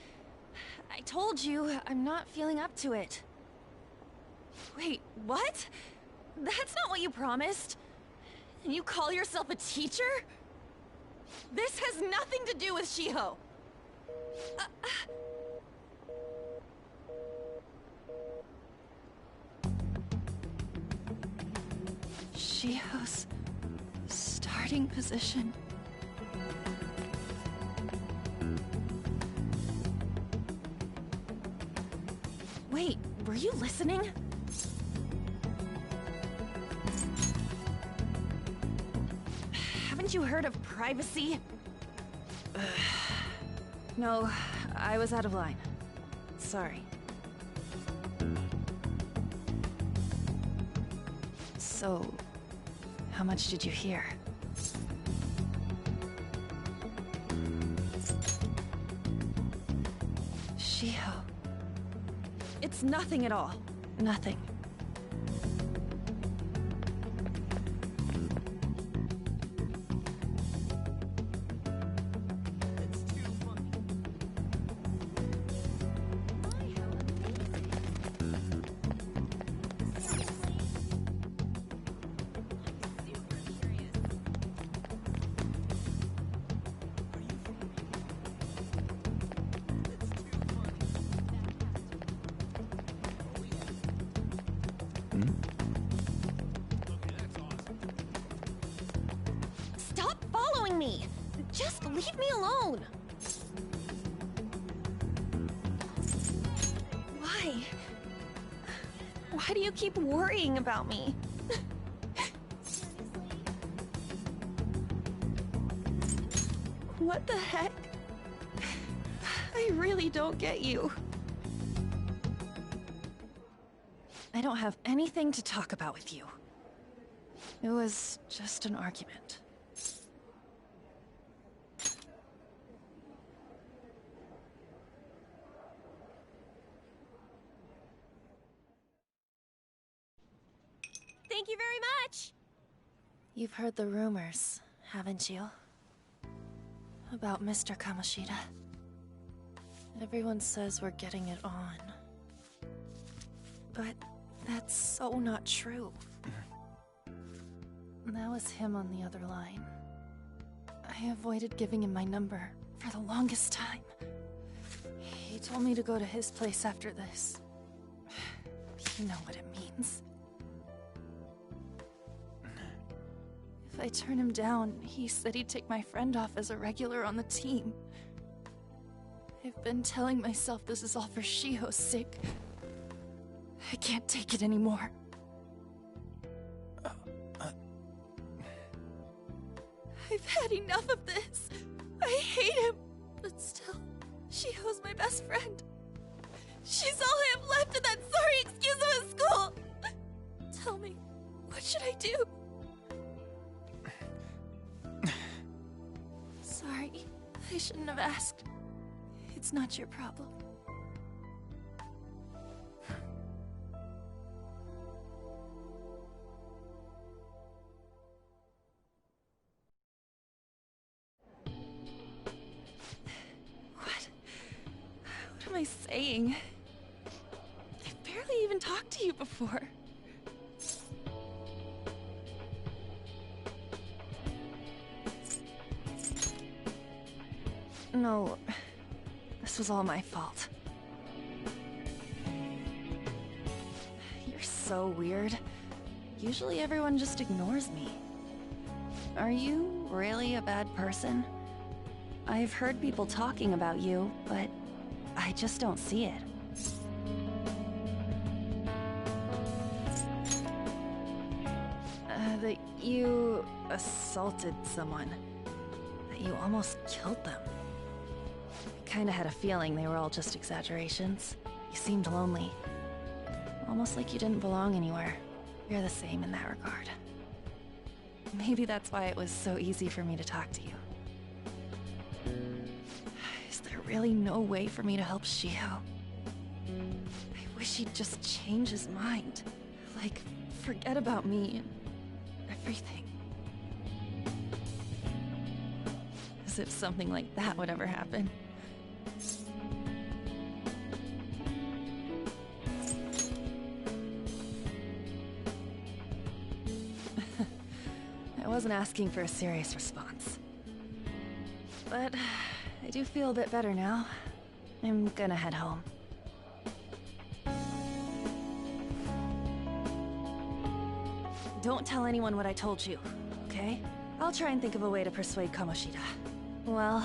I told you, I'm not feeling up to it. Wait, what? That's not what you promised. And you call yourself a teacher? This has nothing to do with Shiho. Shiho's starting position. Wait, were you listening? Haven't you heard of privacy? No, I was out of line. Sorry. So, how much did you hear? Shiho. It's nothing at all. Nothing. Stop following me! Just leave me alone! Why? Why do you keep worrying about me? What the heck? I really don't get you. I don't have anything to talk about with you. It was just an argument. Thank you very much! You've heard the rumors, haven't you? About Mr. Kamoshida. Everyone says we're getting it on. But that's so not true. That was him on the other line. I avoided giving him my number for the longest time. He told me to go to his place after this. You know what it means. If I turn him down, he said he'd take my friend off as a regular on the team. I've been telling myself this is all for Shiho's sake. I can't take it anymore. I've had enough of this. I hate him. But still, Shiho's my best friend. She's all I have left in that sorry excuse of a school. Tell me, what should I do? Sorry, I shouldn't have asked. It's not your problem. What am I saying? I've barely even talked to you before. No, this was all my fault. You're so weird. Usually everyone just ignores me. Are you really a bad person? I've heard people talking about you, but I just don't see it. That you assaulted someone. That you almost killed them. I kinda had a feeling they were all just exaggerations. You seemed lonely. Almost like you didn't belong anywhere. You're the same in that regard. Maybe that's why it was so easy for me to talk to you. Is there really no way for me to help Shiho? I wish he'd just change his mind. Like, forget about me and everything. As if something like that would ever happen. I wasn't asking for a serious response. But I do feel a bit better now. I'm gonna head home. Don't tell anyone what I told you, okay? I'll try and think of a way to persuade Kamoshida. Well,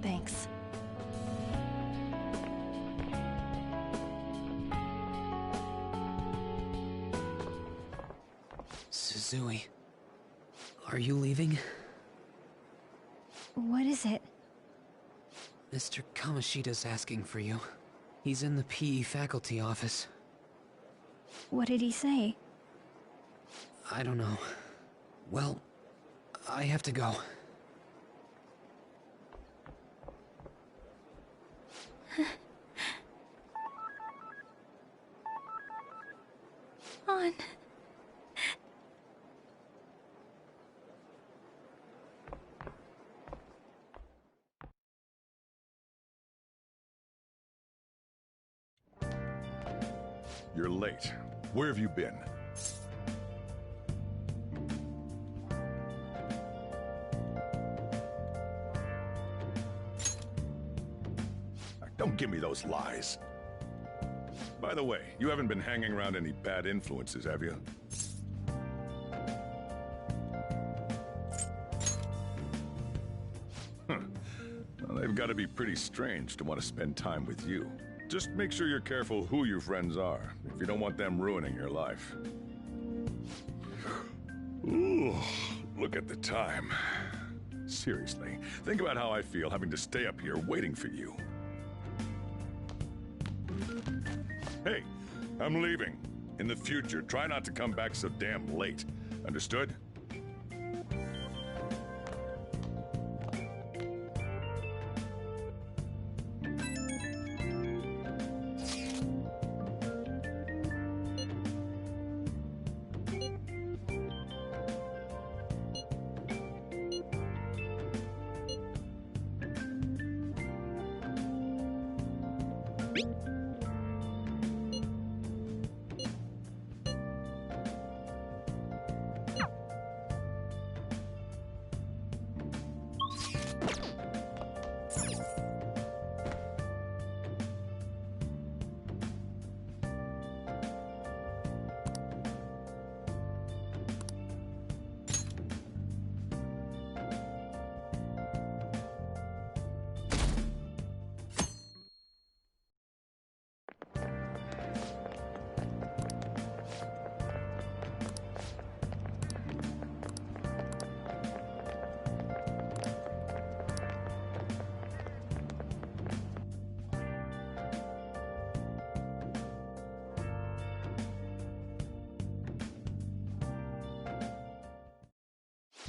thanks.
Suzui. Are you leaving?
What is it?
Mr. Kamoshida's asking for you. He's in the PE faculty office.
What did he say?
I don't know. Well, I have to go.
On.
You're late. Where have you been? Don't give me those lies. By the way, you haven't been hanging around any bad influences, have you? Well, they've got to be pretty strange to want to spend time with you. Just make sure you're careful who your friends are, if you don't want them ruining your life. Ooh, look at the time. Seriously, think about how I feel having to stay up here waiting for you. Hey, I'm leaving. In the future, try not to come back so damn late. Understood?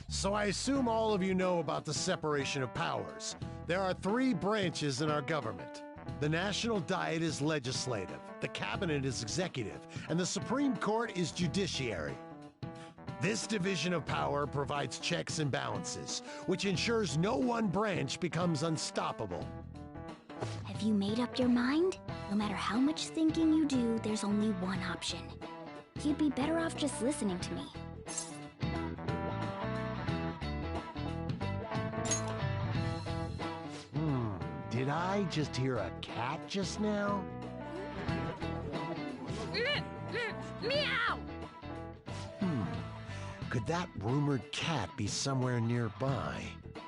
So I assume all of you know about the separation of powers. There are 3 branches in our government. The National Diet is legislative, the Cabinet is executive, and the Supreme Court is judiciary. This division of power provides checks and balances, which ensures no one branch becomes unstoppable.
Have you made up your mind? No matter how much thinking you do, there's only one option. You'd be better off just listening to me.
Did I just hear a cat just now?
Meow!
Could that rumored cat be somewhere nearby?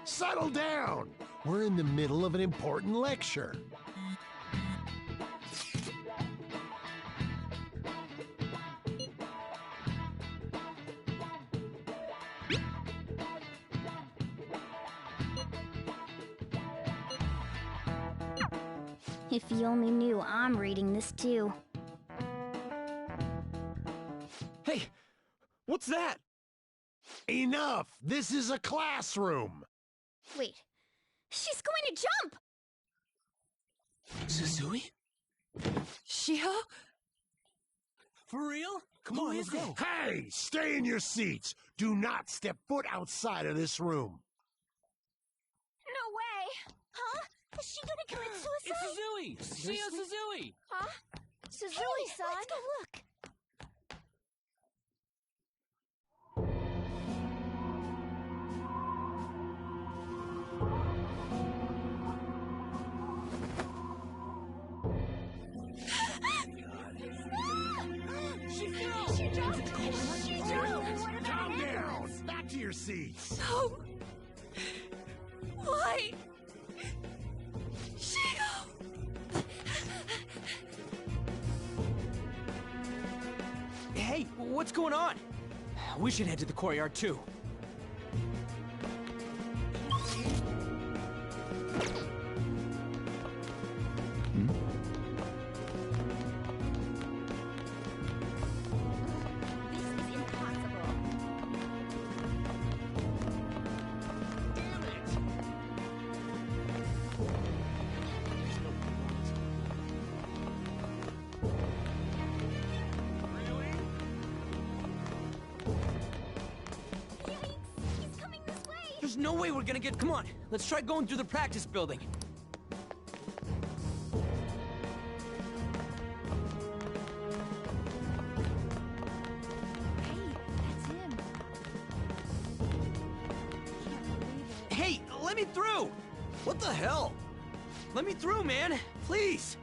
Settle down! We're in the middle of an important lecture.
If you only knew I'm reading this too.
Hey, what's that?
Enough! This is a classroom!
Wait, she's going to jump!
Suzui?
Shiho?
For real? Come on, let's go.
Hey! Stay in your seats! Do not step foot outside of this room.
No way! Huh? Is she gonna commit suicide?
It's Suzui! Shio Suzui!
Huh? Suzui-san! Let's go look!
She fell!
She jumped! She jumped!
Calm down! Back to your seats!
No! Why? Shio!
Hey, what's going on? we should head to the courtyard too. There's no way we're gonna get... Come on, let's try going through the practice building. Hey, let me through!
What the hell?
Let me through, man! Please!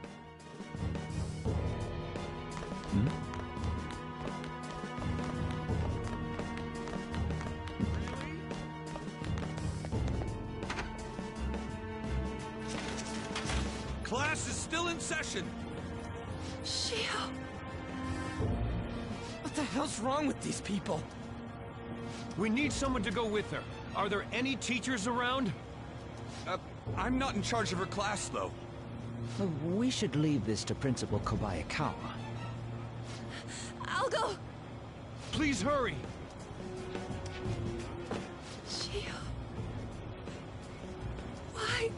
Class is still in session.
Shio! What the hell's wrong with these people?
We need someone to go with her. Are there any teachers around? I'm not in charge of her class, though.
We should leave this to Principal Kobayakawa.
I'll go!
Please hurry!
Shio... Why?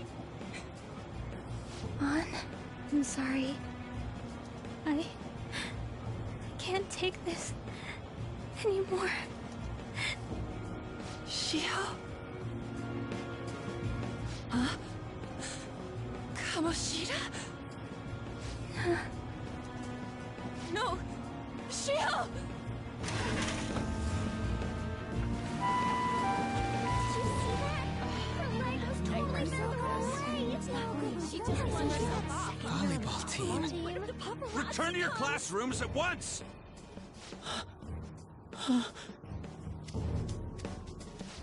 Ann, I'm sorry. I can't take this anymore.
Shio? Huh? Kamoshida? No! Shio!
Volleyball team.
Return to your classrooms at once!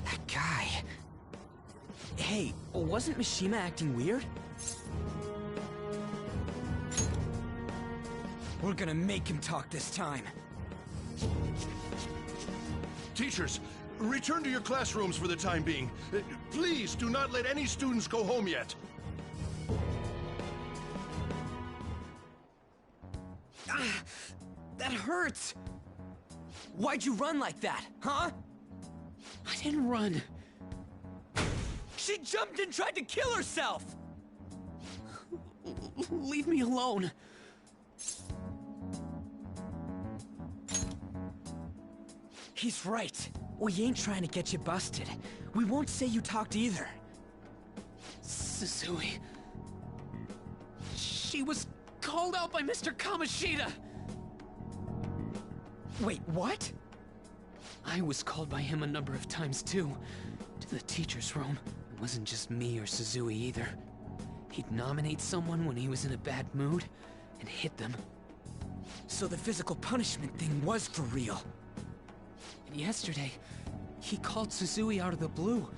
That guy... Hey, wasn't Mishima acting weird? We're gonna make him talk this time.
Teachers, return to your classrooms for the time being. Please do not let any students go home yet.
That hurts! Why'd you run like that, huh?
I didn't run.
She jumped and tried to kill herself!
Leave me alone.
He's right. We ain't trying to get you busted. We won't say you talked either.
Suzui... She was called out by Mr. Kamoshida!
Wait, what?
I was called by him a number of times too. To the teacher's room. It wasn't just me or Suzui either. He'd nominate someone when he was in a bad mood, and hit them.
So the physical punishment thing was for real.
And yesterday, he called Suzui out of the blue.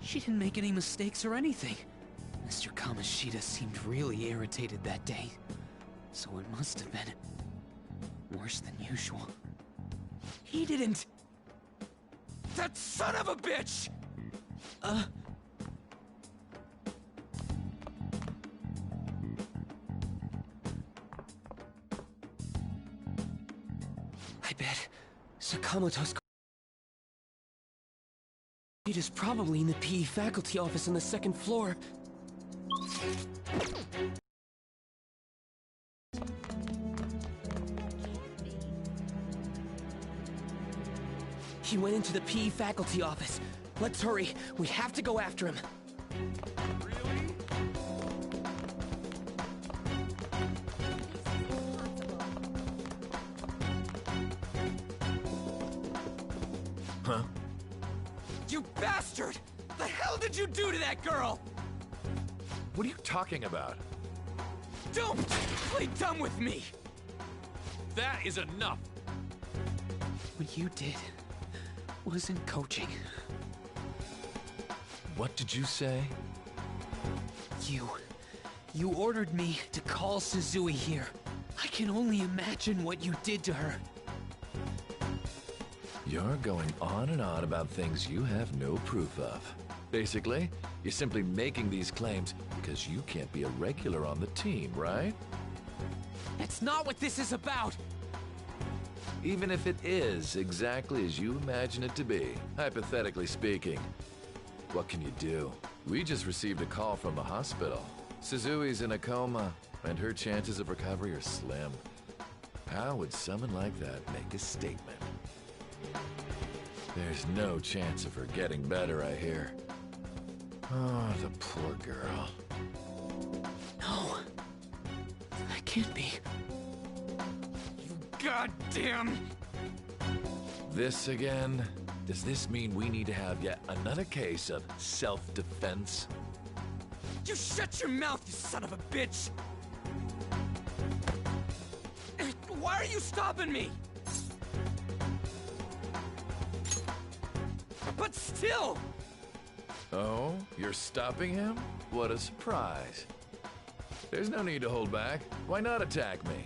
She didn't make any mistakes or anything. Mr. Kamoshida seemed really irritated that day. So it must have been... worse than usual.
He didn't... That son of a bitch! I bet Sakamoto's...
It is probably in the PE faculty office on the second floor.
He went into the PE faculty office. Let's hurry. We have to go after him.
Huh?
You bastard! The hell did you do to that girl?
What are you talking about?
Don't play dumb with me!
That is enough!
What you did wasn't coaching.
What did you say?
You ordered me to call Suzui here. I can only imagine what you did to her.
You're going on and on about things you have no proof of. Basically, you're simply making these claims because you can't be a regular on the team, right?
That's not what this is about!
Even if it is exactly as you imagine it to be, hypothetically speaking, what can you do? We just received a call from the hospital. Suzui's in a coma, and her chances of recovery are slim. How would someone like that make a statement? There's no chance of her getting better, I hear. Oh, the poor girl.
No. That can't be. You goddamn...
This again? Does this mean we need to have yet another case of self-defense?
You shut your mouth, you son of a bitch! Why are you stopping me? But still!
Oh, you're stopping him? What a surprise. There's no need to hold back. Why not attack me?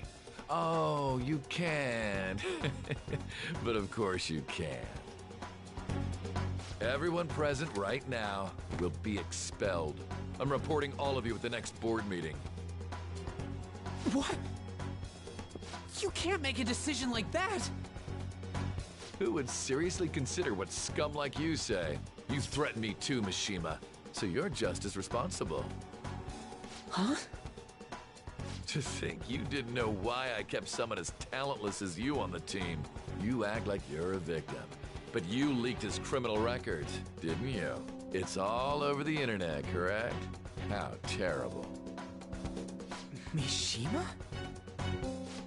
Oh, you can. But of course you can. Everyone present right now will be expelled. I'm reporting all of you at the next board meeting.
What? You can't make a decision like that!
Who would seriously consider what scum like you say? You threatened me too, Mishima, so you're just as responsible.
Huh?
To think you didn't know why I kept someone as talentless as you on the team. You act like you're a victim. But you leaked his criminal records, didn't you? It's all over the internet, correct? How terrible.
Mishima?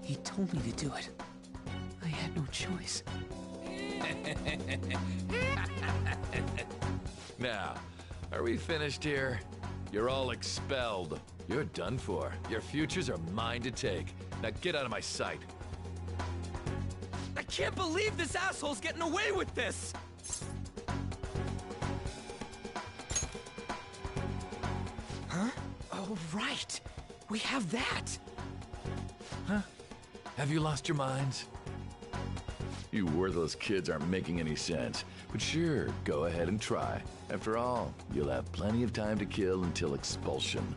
He told me to do it. I had no choice.
Now, are we finished here? You're all expelled. You're done for. Your futures are mine to take. Now get out of my sight.
I can't believe this asshole's getting away with this! Huh? Oh, right. We have that.
Huh? Have you lost your minds? You worthless kids aren't making any sense. But sure, go ahead and try. After all, you'll have plenty of time to kill until expulsion.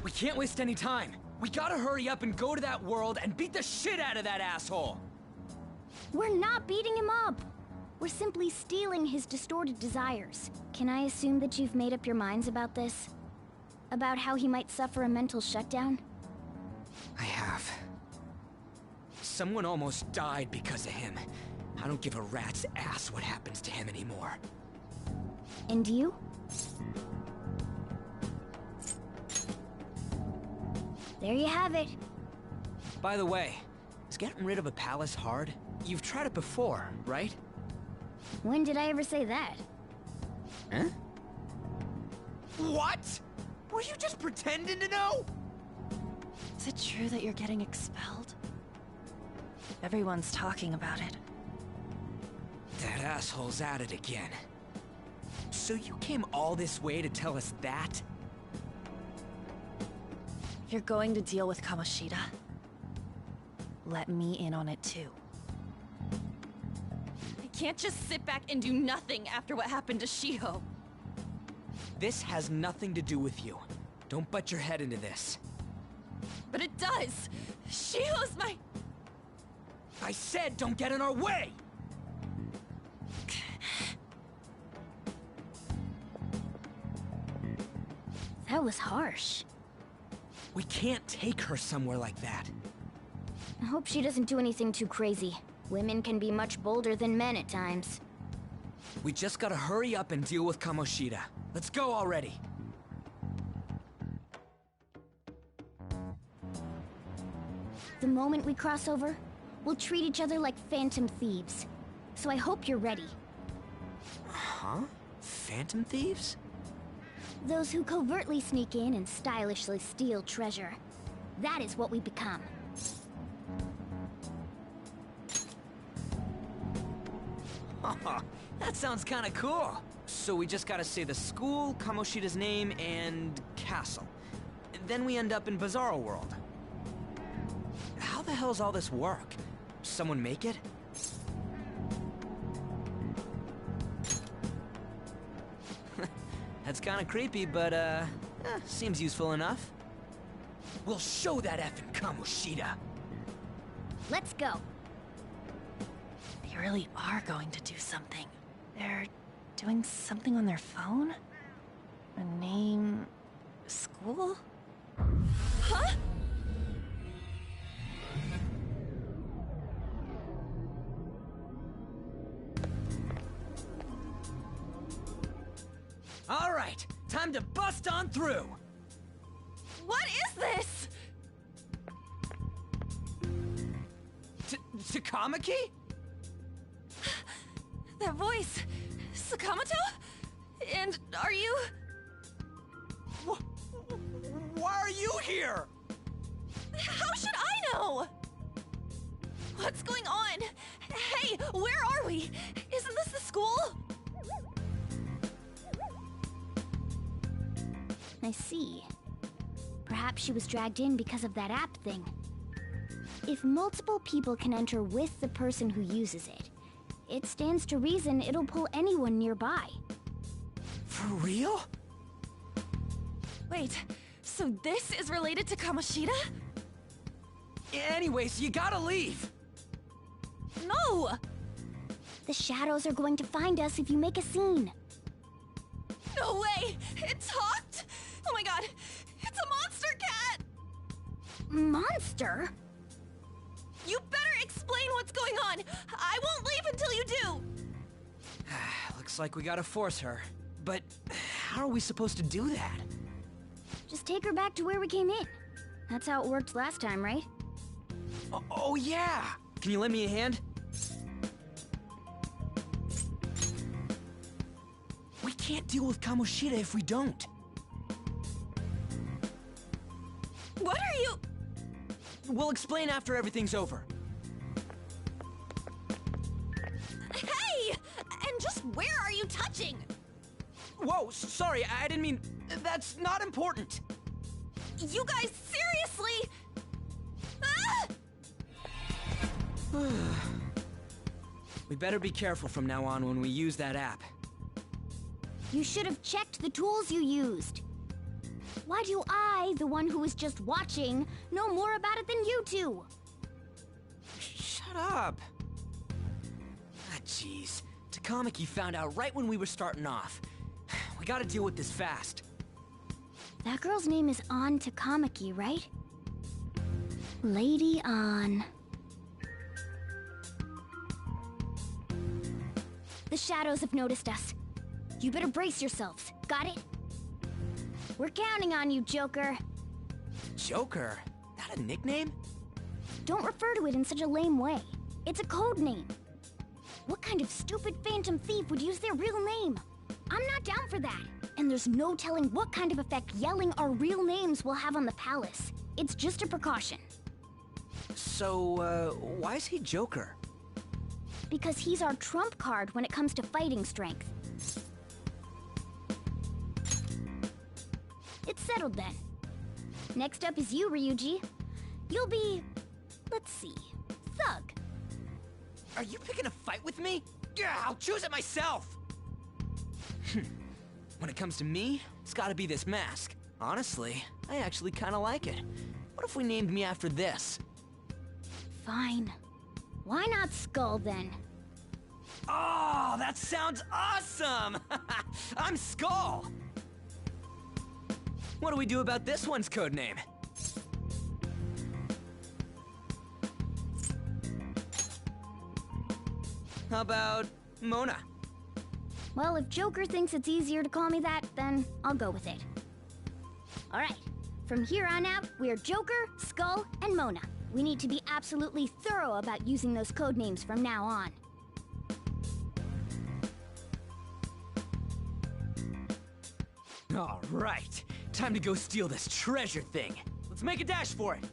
We can't waste any time. We gotta hurry up and go to that world and beat the shit out of that asshole!
We're not beating him up! We're simply stealing his distorted desires. Can I assume that you've made up your minds about this? About how he might suffer a mental shutdown?
I have. Someone almost died because of him. I don't give a rat's ass what happens to him anymore.
And you? There you have it.
By the way, is getting rid of a palace hard? You've tried it before, right?
When did I ever say that?
Huh? What? Were you just pretending to know?
Is it true that you're getting expelled? Everyone's talking about it.
That asshole's at it again. So you came all this way to tell us that?
If you're going to deal with Kamoshida, let me in on it too. I can't just sit back and do nothing after what happened to Shiho.
This has nothing to do with you. Don't butt your head into this.
But it does! Shiho's my...
I said don't get in our way!
That was harsh.
We can't take her somewhere like that.
I hope she doesn't do anything too crazy. Women can be much bolder than men at times.
We just gotta hurry up and deal with Kamoshida. Let's go already.
The moment we cross over, we'll treat each other like phantom thieves. So I hope you're ready.
Huh? Phantom thieves?
Those who covertly sneak in and stylishly steal treasure. That is what we become.
That sounds kinda cool. So we just gotta say the school, Kamoshida's name, and castle. Then we end up in Bizarro World. How the hell's all this work? Someone make it? That's kinda creepy, but, seems useful enough. We'll show that effing Kamoshida!
Let's go.
They really are going to do something. They're doing something on their phone? A name... school? Huh?
All right, time to bust on through.
What is this?
Takamaki?
That voice... Sakamoto? And are you...
Why are you here?
How should I know? What's going on? Hey, where are we? Isn't this the school?
I see. Perhaps she was dragged in because of that app thing. If multiple people can enter with the person who uses it, it stands to reason it'll pull anyone nearby.
For real?
Wait, so this is related to Kamoshida?
Anyways, you gotta leave!
No!
The shadows are going to find us if you make a scene.
No way! It talked? Oh my god! It's a monster cat!
Monster?
You better explain what's going on! I won't leave until you do!
Looks like we gotta force her. But how are we supposed to do that?
Just take her back to where we came in. That's how it worked last time, right?
Oh yeah! Can you lend me a hand? We can't deal with Kamoshida if we don't.
What are you...
We'll explain after everything's over.
Hey! And just where are you touching?
Whoa, sorry, I didn't mean... That's not important.
You guys, seriously? Ah!
We better be careful from now on when we use that app.
You should have checked the tools you used. Why do I, the one who was just watching, know more about it than you two?
Shut up. Ah, jeez. Takamaki found out right when we were starting off. We gotta deal with this fast.
That girl's name is Ann Takamaki, right? Lady Ann. The shadows have noticed us. You better brace yourselves. Got it? We're counting on you, Joker.
Joker? That a nickname?
Don't refer to it in such a lame way. It's a code name. What kind of stupid phantom thief would use their real name? I'm not down for that. And there's no telling what kind of effect yelling our real names will have on the palace. It's just a precaution.
So, why is he Joker?
Because he's our trump card when it comes to fighting strength. It's settled then. Next up is you, Ryuji. You'll be... let's see... Thug.
Are you picking a fight with me? Yeah, I'll choose it myself! When it comes to me, it's gotta be this mask. Honestly, I actually kinda like it. What if we named me after this?
Fine. Why not Skull, then?
Oh, that sounds awesome! I'm Skull! What do we do about this one's codename? How about Mona?
Well, if Joker thinks it's easier to call me that, then I'll go with it. Alright, from here on out, we're Joker, Skull, and Mona. We need to be absolutely thorough about using those codenames from now on.
Alright, time to go steal this treasure thing. Let's make a dash for it!